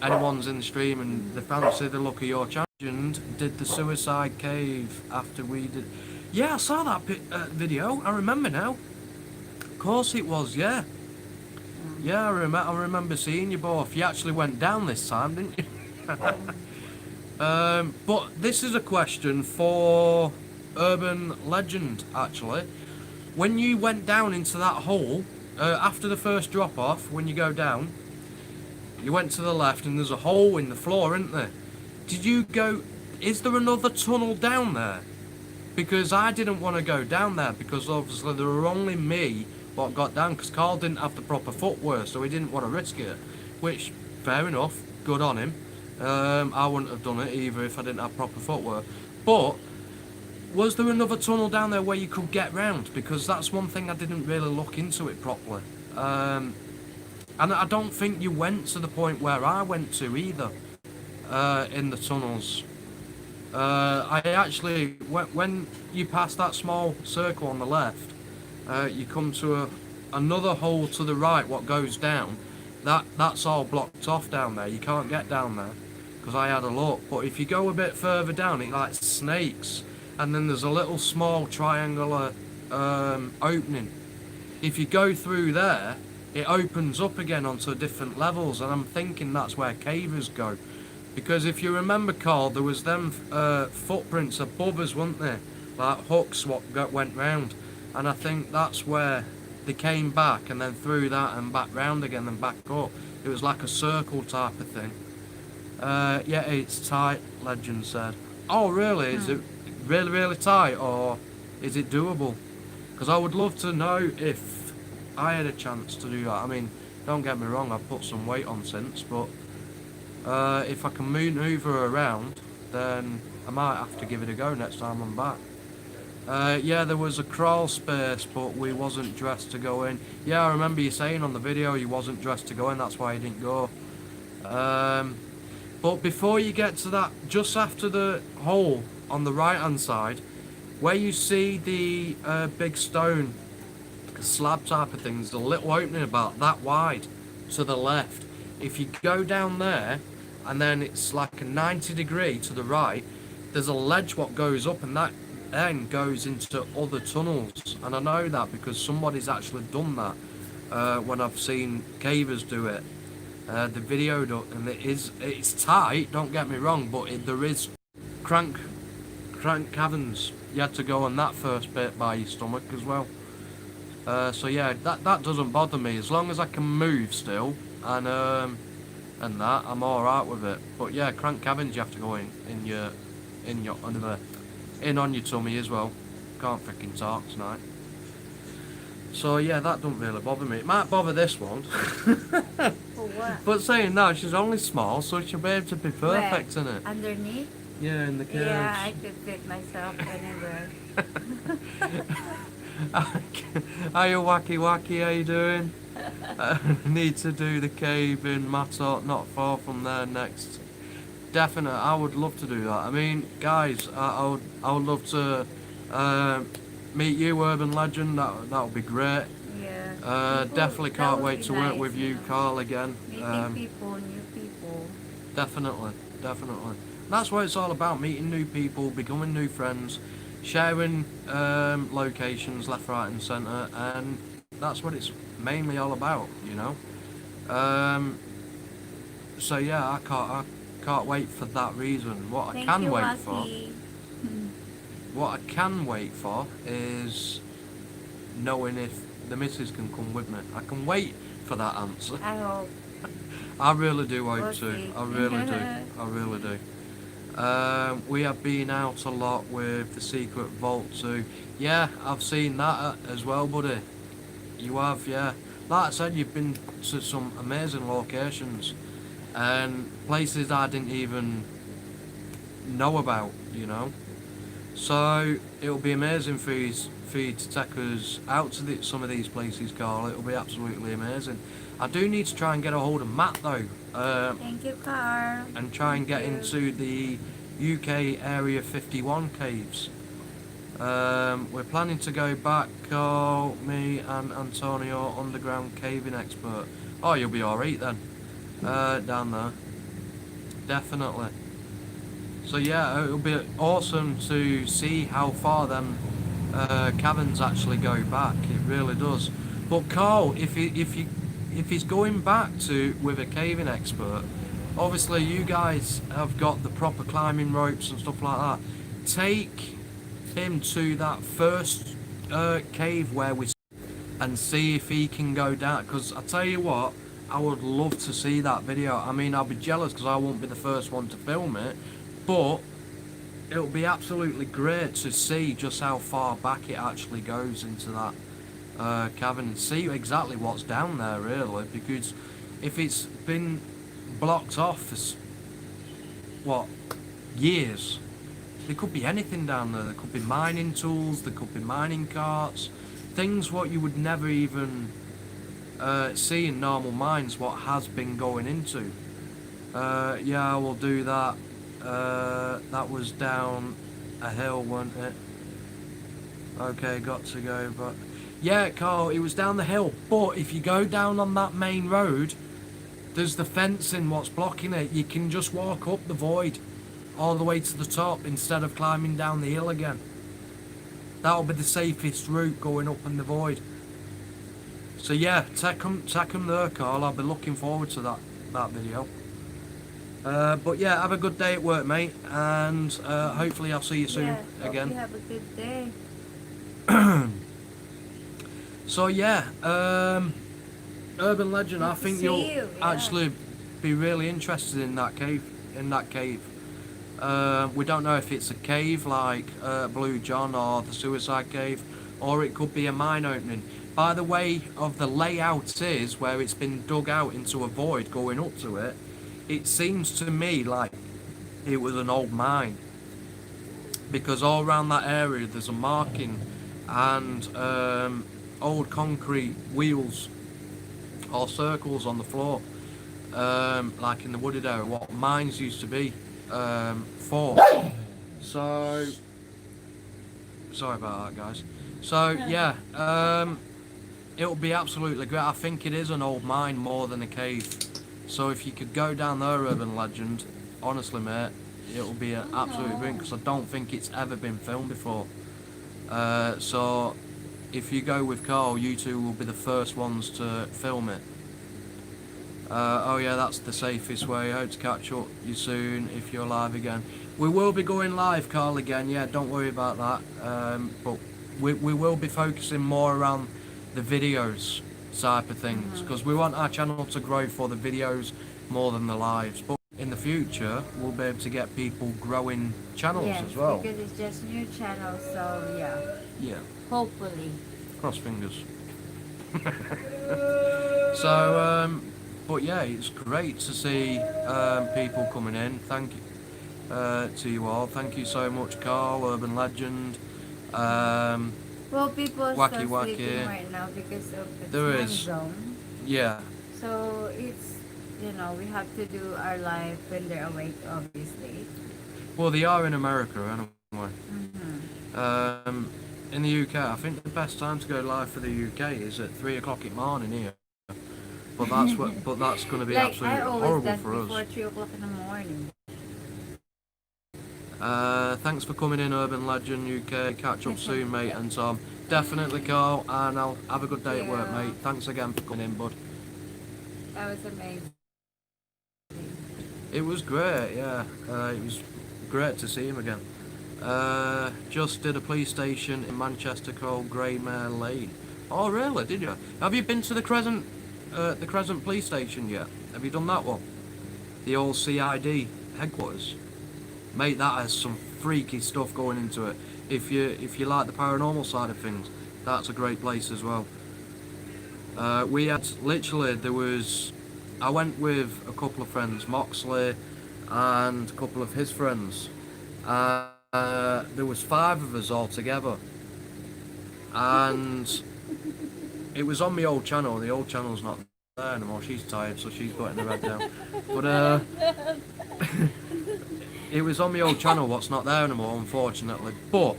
anyone's in the stream and they fancy the look of your channel, did the suicide cave after we did. Yeah, I saw that video. I remember now. Of course it was. Yeah, yeah. I remember seeing you both. You actually went down this time, didn't you? But this is a question for Urban Legend. Actually, when you went down into that hole after the first drop off, when you go down, you went to the left and there's a hole in the floor, isn't there? Did you go? Is there another tunnel down there? Because I didn't want to go down there because obviously there were only me what got down because Carl didn't have the proper footwear, so he didn't want to risk it. Which, fair enough, good on him. I wouldn't have done it either if I didn't have proper footwear. But was there another tunnel down there where you could get round? Because that's one thing I didn't really look into it properly. And I don't think you went to the point where I went to either in the tunnels. I actually, when you pass that small circle on the left, you come to another hole to the right what goes down. That's all blocked off down there. You can't get down there because I had a look. But if you go a bit further down, it like snakes. And then there's a little small triangular opening. If you go through there, it opens up again onto different levels, and I'm thinking that's where cavers go. Because if you remember, Carl, there was them footprints above us, weren't there? Like hooks what went round. And I think that's where they came back and then through that and back round again and back up. It was like a circle type of thing. Yeah, it's tight, Legend said. Oh, really? Is it really, really tight, or is it doable? Because I would love to know if I had a chance to do that. I mean, don't get me wrong, I've put some weight on since, but if I can manoeuvre around, then I might have to give it a go next time I'm back. Yeah, there was a crawl space, but we wasn't dressed to go in. Yeah, I remember you saying on the video you wasn't dressed to go in, that's why you didn't go. But before you get to that, just after the hole on the right hand side, where you see the big stone slab type of things, the little opening about that wide to the left. If you go down there, and then it's like a 90-degree to the right, there's a ledge what goes up, and that then goes into other tunnels. And I know that because somebody's actually done that when I've seen cavers do it. The video, and it's tight. Don't get me wrong, but there is crank caverns. You had to go on that first bit by your stomach as well. So yeah, that doesn't bother me as long as I can move still, and that I'm all right with it. But yeah, crank caverns you have to go in on your tummy as well. Can't freaking talk tonight. So yeah, that don't really bother me. It might bother this one. For what? But saying that, she's only small, so she'll be able to be perfect in it. Underneath? Yeah, in the curves. Yeah, I could fit myself anywhere. Hiya Wacky Wacky, how you doing? Need to do the cave in Matot, not far from there next. Definitely, I would love to do that. I mean, guys, I would love to meet you, Urban Legend. That would be great. Yeah. Definitely That can't would wait be to work nice, with you, know. Carl, again. Meeting people, new people. Definitely. That's what it's all about, meeting new people, becoming new friends, sharing locations left, right and centre, and that's what it's mainly all about, you know. So yeah, I can't wait for that reason. What I can wait for is knowing if the missus can come with me. I can wait for that answer. I hope. I really do hope We'll to. see. I really do. I really do. We have been out a lot with the Secret Vault too. Yeah, I've seen that as well, buddy. You have, yeah. Like I said, you've been to some amazing locations and places I didn't even know about, you know. So it'll be amazing for you to take us out to some of these places, Carl. It'll be absolutely amazing. I do need to try and get a hold of Matt though, Thank you, Carl. and try and get Thank you. into the UK Area 51 caves. We're planning to go back, Carl, me and Antonio, underground caving expert. Oh, you'll be alright then, down there. Definitely. So yeah, it'll be awesome to see how far them caverns actually go back. It really does. But Carl, if he's going back to with a caving expert, obviously you guys have got the proper climbing ropes and stuff like that. Take him to that first cave where we and see if he can go down. Because I tell you what, I would love to see that video. I mean, I'll be jealous because I won't be the first one to film it, but it'll be absolutely great to see just how far back it actually goes into that cavern and see exactly what's down there, really. Because if it's been blocked off for what, years, there could be anything down there. There could be mining tools, there could be mining carts, things what you would never even see in normal mines, what has been going into. Yeah, we'll do that. That was down a hill, wasn't it? Okay, got to go, but yeah, Carl, it was down the hill. But if you go down on that main road, there's the fencing what's blocking it. You can just walk up the void all the way to the top instead of climbing down the hill again. That'll be the safest route going up in the void. So yeah, take 'em there, Carl. I'll be looking forward to that video. But yeah, have a good day at work, mate, and hopefully I'll see you soon Yeah, again. hope you have a good day. So yeah, urban legend. I Good to think see you'll you, yeah. actually be really interested in that cave. We don't know if it's a cave like Blue John or the Suicide Cave, or it could be a mine opening. By the way of the layout is where it's been dug out into a void going up to it, it seems to me like it was an old mine, because all around that area there's a marking and old concrete wheels or circles on the floor, like in the wooded area, what mines used to be for. So sorry about that, guys. So yeah, it'll be absolutely great. I think it is an old mine more than a cave. So if you could go down there, urban legend, honestly, mate, it'll be an absolute brilliant, because I don't think it's ever been filmed before. So if you go with Carl, you two will be the first ones to film it. Oh yeah, that's the safest way. I hope to catch up you soon if you're live again. We will be going live, Carl, again. Yeah, don't worry about that. But we will be focusing more around the videos type of things, because we want our channel to grow for the videos more than the lives. But in the future, we'll be able to get people growing channels Yes, as well. because it's just new channel, so yeah. Yeah, Hopefully. cross fingers. So, but yeah, it's great to see people coming in. Thank you to you all. Thank you so much, Carl, Urban Legend. Well, people are Wacky still Wacky. sleeping right now because of the There time is. zone. Yeah, So it's, we have to do our life when they're awake, obviously. well, they are in America anyway. Mm-hmm. In the UK, I think the best time to go live for the UK is at 3 o'clock in the morning here. But that's going to be Like, absolutely I always horrible done for before us. 3 o'clock in the morning. Thanks for coming in, Urban Legend UK. Catch up soon, mate, and Tom. Definitely, Carl, and I'll have a good day at work, Yeah. mate. Thanks again for coming in, bud. That was amazing. It was great, yeah. It was great to see him again. Just did a police station in Manchester called Greymare Lane. Oh, really? Did you? Have you been to the Crescent police station yet? Have you done that one? The old CID headquarters. Mate, that has some freaky stuff going into it. If you like the paranormal side of things, that's a great place as well. We had I went with a couple of friends, Moxley, and a couple of his friends. There was 5 of us all together, and it was on my old channel. The old channel's not there anymore. She's tired, so she's putting her head down. But it was on the old channel. What's not there anymore, unfortunately. But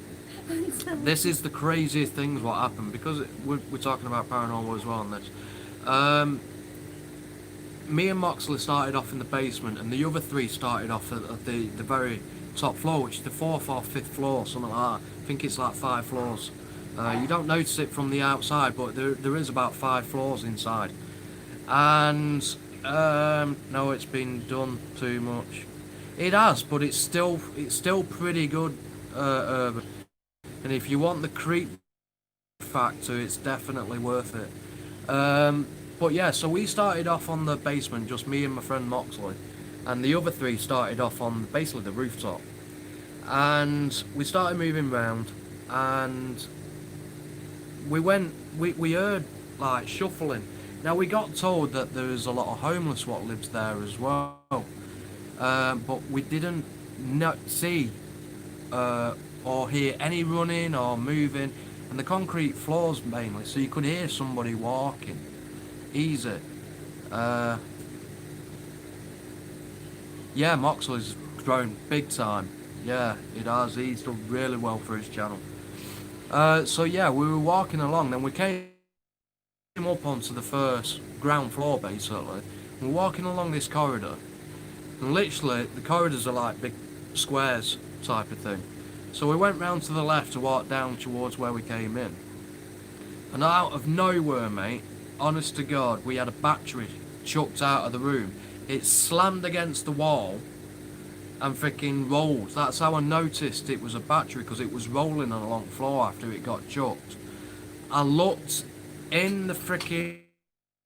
this is the craziest things what happened, because we're talking about paranormal as well on this. Me and Moxley started off in the basement, and the other three started off at the very top floor, which is the fourth or fifth floor, something like that. I think it's like 5 floors. You don't notice it from the outside, but there is about 5 floors inside. And no, it's been done too much. It has, but it's still pretty good urban. And if you want the creep factor, it's definitely worth it. But yeah, so we started off on the basement, just me and my friend Moxley, and the other 3 started off on basically the rooftop. And we started moving round, and we heard like shuffling. Now we got told that there's a lot of homeless what lives there as well, but we didn't see or hear any running or moving, and the concrete floors mainly, so you could hear somebody walking easy. Yeah, Moxley's grown big time. Yeah, it has. He's done really well for his channel. So yeah, we were walking along, then we came up onto the first ground floor basically. We're walking along this corridor, and literally the corridors are like big squares type of thing. So we went round to the left to walk down towards where we came in, and out of nowhere, mate, honest to God, we had a battery chucked out of the room. It slammed against the wall and freaking rolled. That's how I noticed it was a battery, because it was rolling on a long floor after it got chucked. I looked in the freaking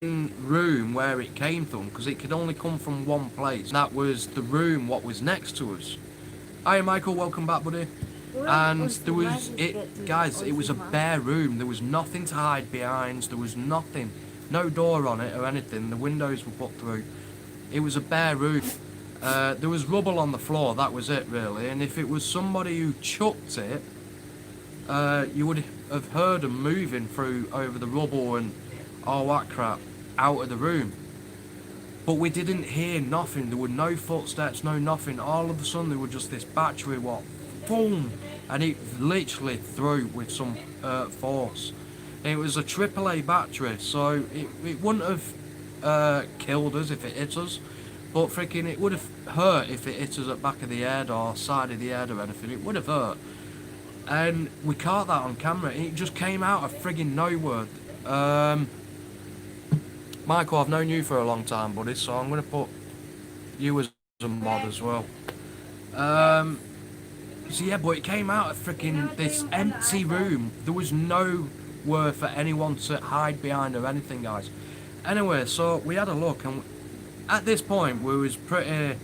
room where it came from, because it could only come from one place. And that was the room what was next to us. Hi Michael, welcome back, buddy. And there was guys, it was a bare room. There was nothing to hide behind. There was nothing, no door on it or anything. The windows were put through. It was a bare room. There was rubble on the floor. That was it really. And if it was somebody who chucked it, you would have heard them moving through over the rubble and all that crap out of the room. But we didn't hear nothing. There were no footsteps, no nothing. All of a sudden there was just this battery, what, boom, and it literally threw with some force. It was a AAA battery, so it wouldn't have killed us if it hit us, but freaking it would have hurt if it hit us at back of the head or side of the head or anything. It would have hurt. And we caught that on camera. It just came out of friggin' nowhere. Michael, I've known you for a long time, buddy, so I'm going to put you as a mod as well. So yeah, but it came out of freaking this empty room. There was nowhere for anyone to hide behind or anything, guys. Anyway, so we had a look, and at this point we was pretty...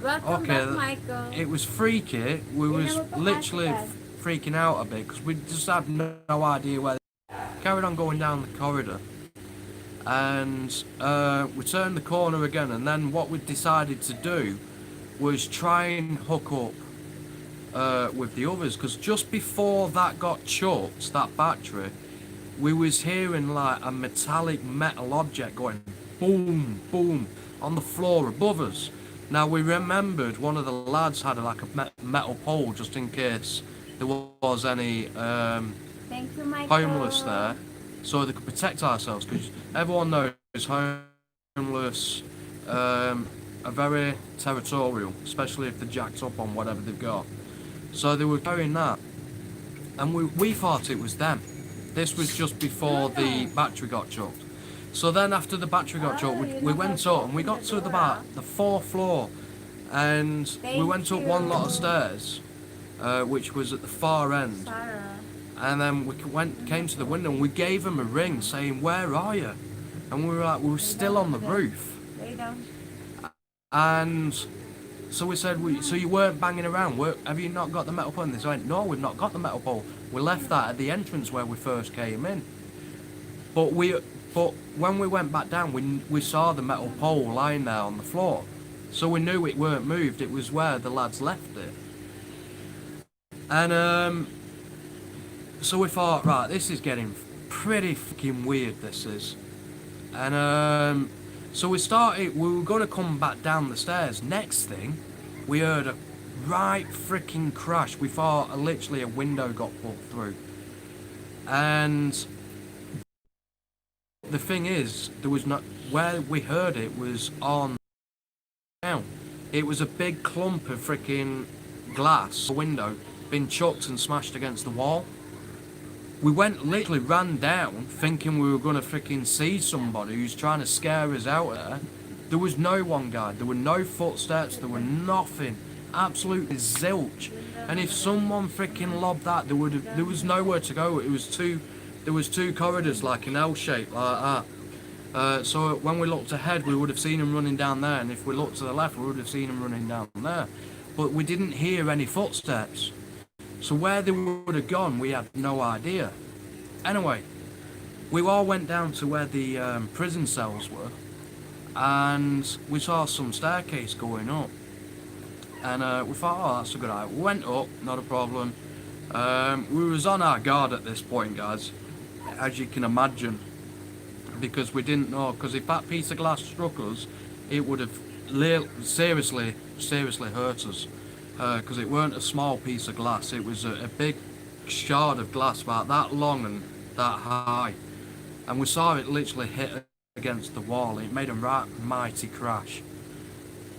Welcome back, Michael. It was freaky. We was literally freaking out a bit, because we just had no idea where... Carried on going down the corridor, and we turned the corner again, and then what we decided to do was try and hook up with the others, because just before that got chucked, that battery, we was hearing like a metal object going boom, boom on the floor above us. Now we remembered one of the lads had like a metal pole just in case there was any Thank you, Michael. homeless there, so they could protect ourselves, because everyone knows homeless are very territorial, especially if they're jacked up on whatever they've got. So they were carrying that, and we thought it was them. This was just before the battery got chucked. So then after the battery got chucked, we went up, and we got to the 4th floor, and we went up one lot of stairs, which was at the far end. And then we came to the window, and we gave them a ring saying, "Where are you?" And we were like, we were still on the roof. And so we said, "So you weren't banging around? Have you not got the metal pole?" And they went, "No, we've not got the metal pole. We left that at the entrance where we first came in." But when we went back down, we saw the metal pole lying there on the floor. So we knew it weren't moved. It was where the lads left it. And so we thought, right, this is getting pretty fucking weird, this is. And so we were going to come back down the stairs. Next thing, we heard a right freaking crash. We thought literally a window got put through. And the thing is, there was not, where we heard it was on down. It was a big clump of freaking glass, a window, been chucked and smashed against the wall. We literally ran down thinking we were going to freaking see somebody who's trying to scare us out there. There was no one, guy. There were no footsteps. There were nothing. Absolutely zilch. And if someone freaking lobbed that, there was nowhere to go. There was two corridors like an L shape like that. So when we looked ahead, we would have seen him running down there. And if we looked to the left, we would have seen him running down there. But we didn't hear any footsteps. So where they would have gone, we had no idea. Anyway, we all went down to where the prison cells were, and we saw some staircase going up. And we thought, oh, that's a good idea. We went up, not a problem. We was on our guard at this point, guys, as you can imagine, because we didn't know, because if that piece of glass struck us, it would have seriously hurt us. Because it weren't a small piece of glass, it was a big shard of glass about that long and that high, and we saw it literally hit against the wall. It made a right mighty crash.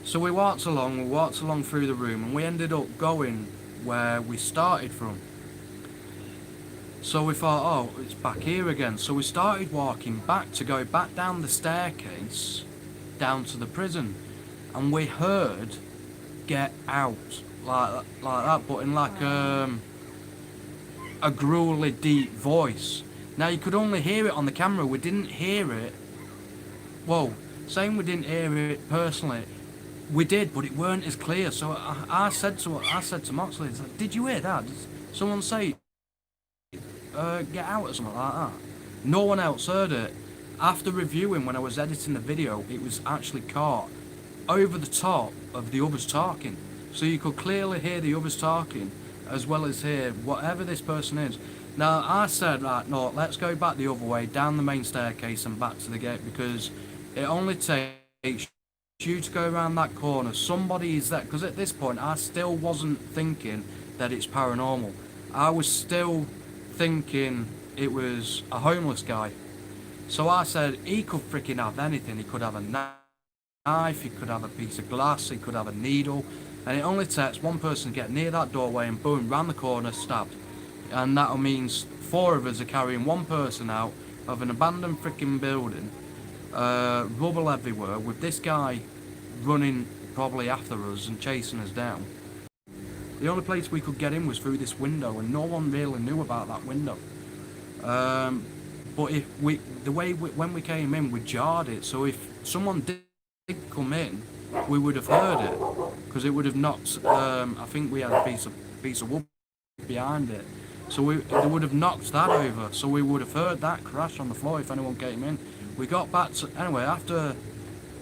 So we walked along through the room, and we ended up going where we started from. So we thought, oh, it's back here again. So we started walking back to go back down the staircase down to the prison, and we heard "get out" like that, but in like a gruely deep voice. Now you could only hear it on the camera. We didn't hear it. Well, saying we didn't hear it personally, we did, but it weren't as clear. So I said to Moxley, "Did you hear that? Did someone say get out" or something like that? No one else heard it. After reviewing, when I was editing the video, it was actually caught over the top of the others talking. So you could clearly hear the others talking, as well as hear whatever this person is. Now, I said, right, no, let's go back the other way, down the main staircase and back to the gate, because it only takes you to go around that corner. Somebody is there, because at this point, I still wasn't thinking that it's paranormal. I was still thinking it was a homeless guy. So I said, he could freaking have anything. He could have a knife, he could have a piece of glass, he could have a needle, and it only takes one person to get near that doorway and boom, round the corner, stabbed. And that means 4 of us are carrying one person out of an abandoned freaking building, rubble everywhere, with this guy running probably after us and chasing us down. The only place we could get in was through this window, and no one really knew about that window. But when we came in, we jarred it, so if someone did come in, we would have heard it, because it would have knocked. I think we had a piece of wood behind it, so they would have knocked that over. So we would have heard that crash on the floor if anyone came in. We got back to anyway after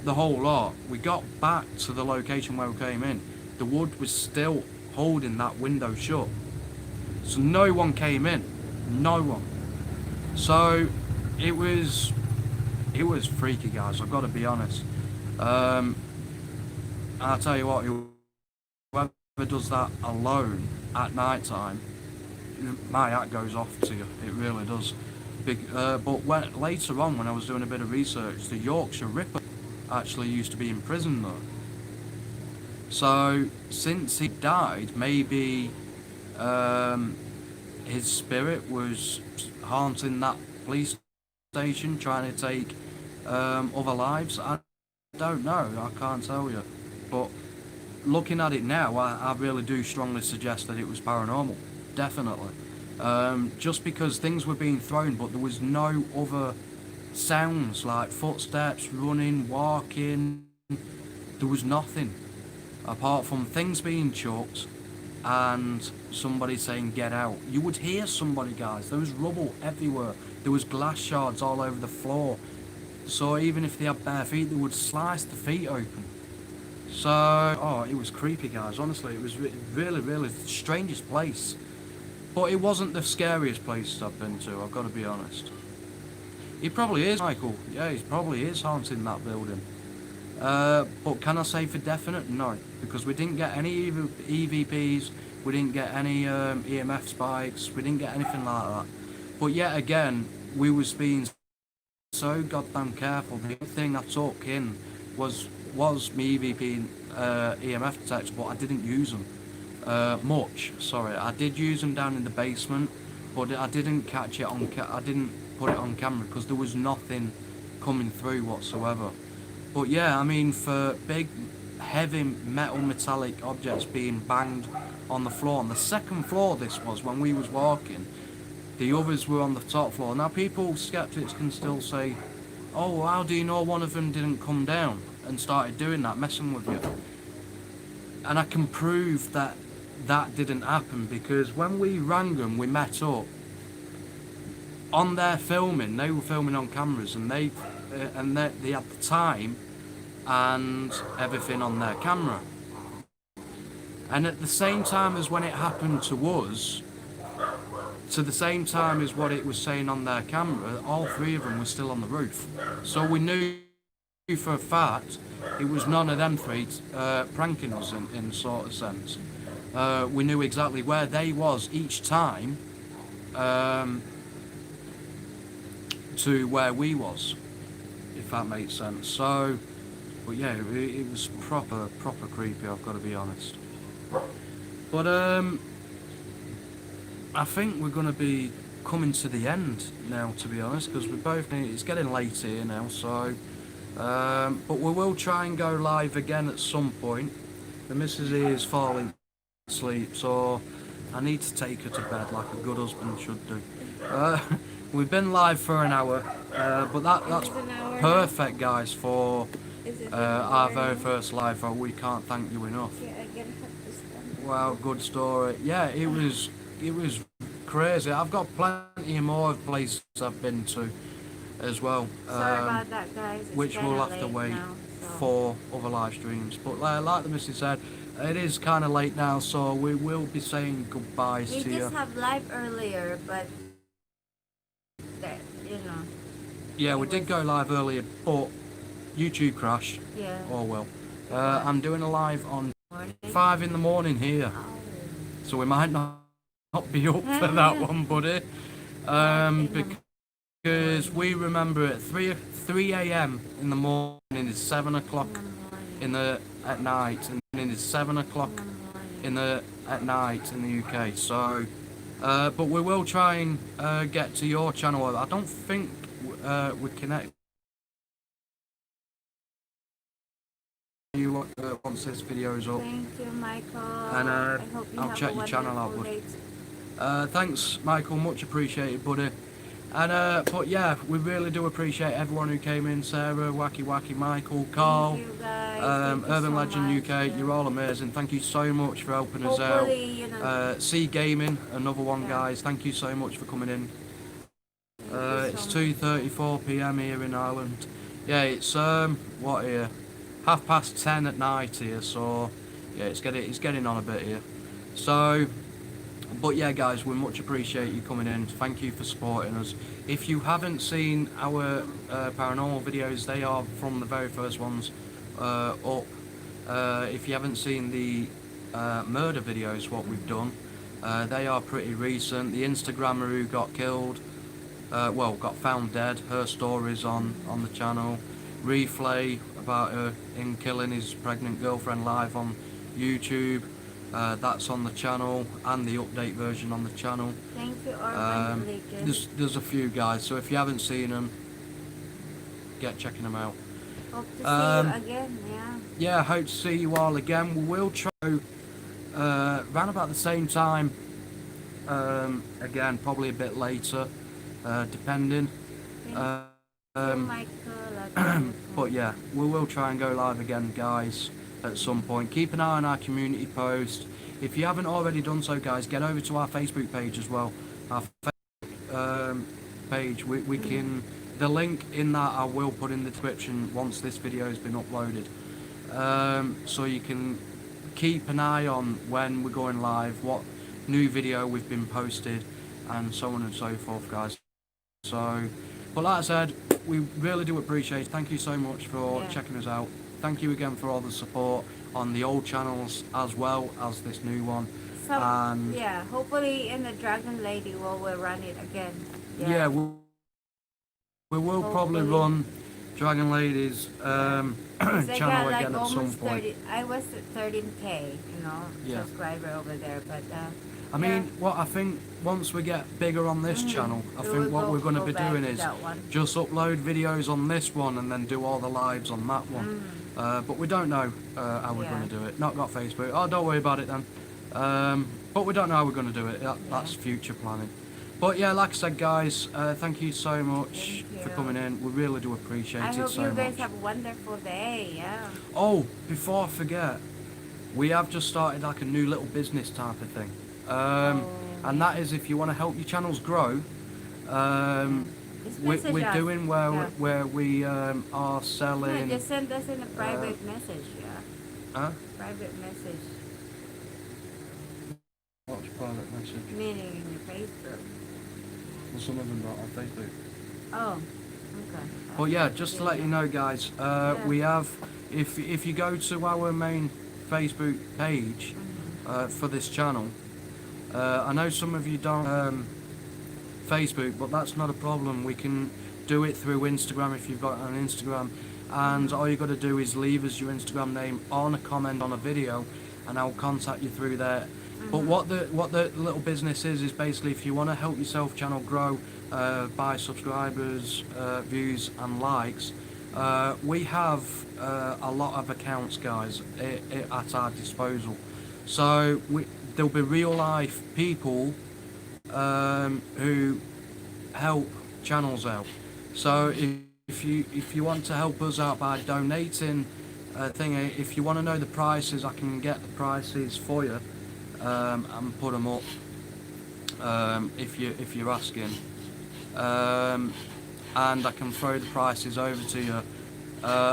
the whole lot. We got back to the location where we came in. The wood was still holding that window shut, so no one came in. No one. So it was freaky, guys. I've got to be honest. I'll tell you what, whoever does that alone at night time, my hat goes off to you. It really does. But later on, when I was doing a bit of research, the Yorkshire Ripper actually used to be in prison though. So since he died, maybe his spirit was haunting that police station, trying to take other lives. I don't know. I can't tell you. But looking at it now, I really do strongly suggest that it was paranormal. Definitely. Just because things were being thrown, but there was no other sounds like footsteps, running, walking. There was nothing apart from things being chucked and somebody saying get out. You would hear somebody, guys. There was rubble everywhere. There was glass shards all over the floor. So even if they had bare feet, they would slice the feet open. So, oh, it was creepy, guys. Honestly, it was really the strangest place. But it wasn't the scariest place I've been to, I've got to be honest. He probably is, Michael. Yeah, he probably is haunting that building. But can I say for definite? No, because we didn't get any EVPs, we didn't get any EMF spikes, we didn't get anything like that. But yet again, we was being so goddamn careful. The only thing I took in was my EVP EMF detector, but I didn't use them much. Sorry, I did use them down in the basement, but I didn't catch it on. I didn't put it on camera because there was nothing coming through whatsoever. But yeah, I mean, for big, heavy metal metallic objects being banged on the floor, on the second floor this was when we was walking, the others were on the top floor. Now people, skeptics can still say, oh, well, how do you know one of them didn't come down and started doing that, messing with you? And I can prove that that didn't happen because when we rang them, we met up. On their filming, they were filming on cameras, and they had the time and everything on their camera. And at the same time as when it happened to us, to the same time as what it was saying on their camera, all three of them were still on the roof. So we knew for a fact it was none of them three pranking us in sort of sense. We knew exactly where they was each time to where we was, if that makes sense. So, but yeah, it was proper creepy, I've got to be honest. But I think we're going to be coming to the end now, to be honest, because it's getting late here now, so but we will try and go live again at some point. The missus is falling asleep, so I need to take her to bed like a good husband should do. We've been live for an hour, but that's perfect, guys, for our very first live. We can't thank you enough. Wow, good story. Yeah, it was crazy. I've got plenty more places I've been to as well. Sorry about that, guys. It's which we'll have to wait now, so. for other live streams. But like the missus said, it is kind of late now, so we will be saying goodbyes We to you. just have live earlier, but that, you know. Yeah, we did go live earlier, but YouTube crashed. Yeah. Oh well. I'm doing a live on Morning. 5 in the morning here, Oh. so we might not be up for that one, buddy. Because we remember at 3 a.m. in the morning is 7 o'clock at night, and then it's 7 o'clock at night in the UK. So, but we will try and get to your channel. I don't think we connect you once this video is up. Thank you, Michael. And I hope you I'll have check a your channel out, wonderful bud. day. Thanks, Michael. Much appreciated, buddy. And but yeah, we really do appreciate everyone who came in. Sarah, Wacky, Michael, Carl, Thank you, guys. Thank you Urban so Legend much. UK. You're all amazing. Thank you so much for helping us out. Hopefully, you know. C Gaming, another one, Yeah. guys. Thank you so much for coming in. Thank you It's so much. 2:34 p.m. here in Ireland. Yeah, it's what here? 10:30 at night here. So yeah, it's getting on a bit here. So. But yeah, guys, we much appreciate you coming in. Thank you for supporting us. If you haven't seen our paranormal videos, they are from the very first ones up. If you haven't seen the murder videos, what we've done, they are pretty recent. The Instagrammer who got killed, got found dead, her story's on the channel. Replay about him killing his pregnant girlfriend live on YouTube. That's on the channel, and the update version on the channel. Thank you, Urban Legend. There's a few, guys, so if you haven't seen them, get checking them out. Hope to see you again, yeah. Yeah, I hope to see you all again. We will try around about the same time, again, probably a bit later, depending. Thank you, Michael. But yeah, we will try and go live again, guys, at some point. Keep an eye on our community post. If you haven't already done so, guys, get over to our Facebook page as well. Our Facebook page, we can, the link in that I will put in the description once this video has been uploaded. So you can keep an eye on when we're going live, what new video we've been posted, and so on and so forth, guys. So But like I said, we really do appreciate it. Thank you so much for Yeah. checking us out. Thank you again for all the support on the old channels as well as this new one. And Yeah, hopefully in the Dragon Lady we'll run it again. yeah, we will probably Hopefully. run Dragon Ladies 'Cause I channel got like again at some almost point. 30. I was at 13K, Yeah. subscriber over there. But I mean, what I think once we get bigger on this channel, I we think will what we're going to go be back doing to is that one. just upload videos on this one and then do all the lives on that one. But we don't know how we're Yeah. going to do it. Not got Facebook. Oh, don't worry about it then. But we don't know how we're going to do it. That's future planning. But yeah, like I said, guys, thank you so much Thank for you. coming in. We really do appreciate I it hope so you much. guys have a wonderful day. Yeah. Oh, before I forget, we have just started like a new little business type of thing. And that is if you want to help your channels grow, Just we're message us. doing where Yeah. where we are Yeah, selling. just send us in a private message. Yeah. Huh? Private message. What's private message? Meaning in your Facebook. Well, some of them not on Facebook. Oh. Okay. But yeah, just to let you know, guys, we have. If you go to our main Facebook page for this channel, I know some of you don't Facebook, but that's not a problem. We can do it through Instagram if you've got an Instagram, and all you got to do is leave us your Instagram name on a comment on a video, and I'll contact you through there. But what the little business is basically if you want to help your self channel grow by subscribers, views, and likes. We have a lot of accounts, guys, at our disposal. So there'll be real life people who help channels out. So if you want to help us out by donating a thing, if you want to know the prices, I can get the prices for you and put them up if you're asking. And I can throw the prices over to you.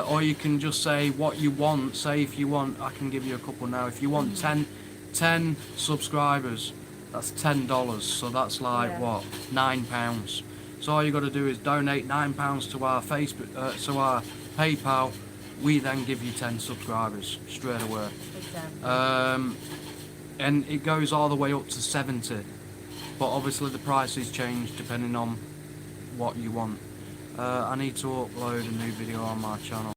Or you can just say what you want. Say if you want, I can give you a couple now. If you want 10 subscribers, that's $10. So that's like what, £9. So all you got to do is donate £9 to our Facebook, to our PayPal. We then give you 10 subscribers straight away. Exactly. And it goes all the way up to 70. But obviously the prices change depending on what you want. I need to upload a new video on my channel,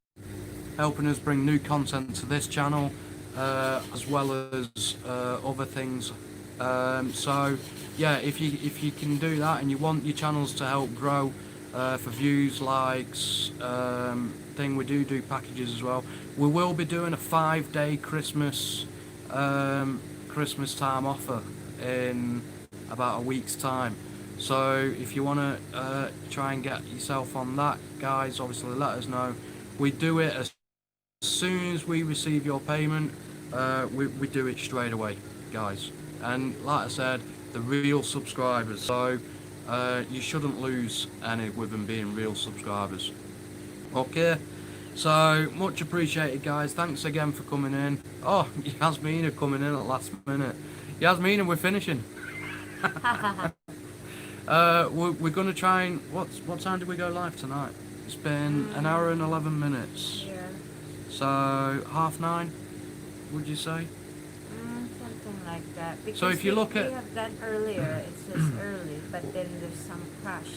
helping us bring new content to this channel, as well as other things. So yeah, if you can do that and you want your channels to help grow for views, likes, we do packages as well. We will be doing a 5-day Christmas time offer in about a week's time. So if you want to try and get yourself on that, guys, obviously let us know. We do it as soon as we receive your payment. We do it straight away, guys. And like I said, the real subscribers. So you shouldn't lose any with them being real subscribers. Okay. So much appreciated, guys. Thanks again for coming in. Oh, Yasmina coming in at last minute. Yasmina, we're finishing. We're gonna try and what time did we go live tonight? It's been an hour and 11 minutes. Yeah. So 9:30, would you say? Something like that. Because So if you look at- we have done earlier, it's just early, but then there's some crash.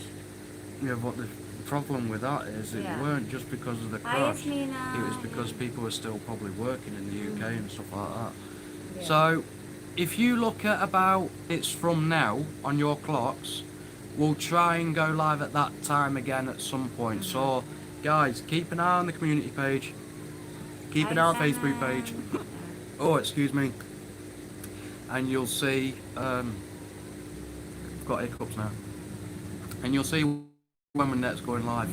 Yeah. What the problem with that is, it Yeah. weren't just because of the Hi, crash. Yasmina. It was because people were still probably working in the UK and stuff like that. Yeah. So if you look at about it's from now on your clocks, we'll try and go live at that time again at some point. So guys, keep an eye on the community page, keep an eye on the Facebook page. Oh, excuse me. And you'll see I've got hiccups now, and you'll see when we're next going live.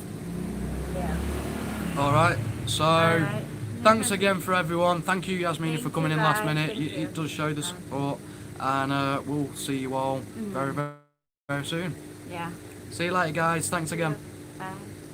Yeah. Alright, so Alright. thanks again for everyone. Thank you, Yasmina, Thank for coming you, in last guys. minute. Thank you. It does show the support, and we'll see you all very, very, very soon. Yeah. See you later, guys. Thanks again. Bye.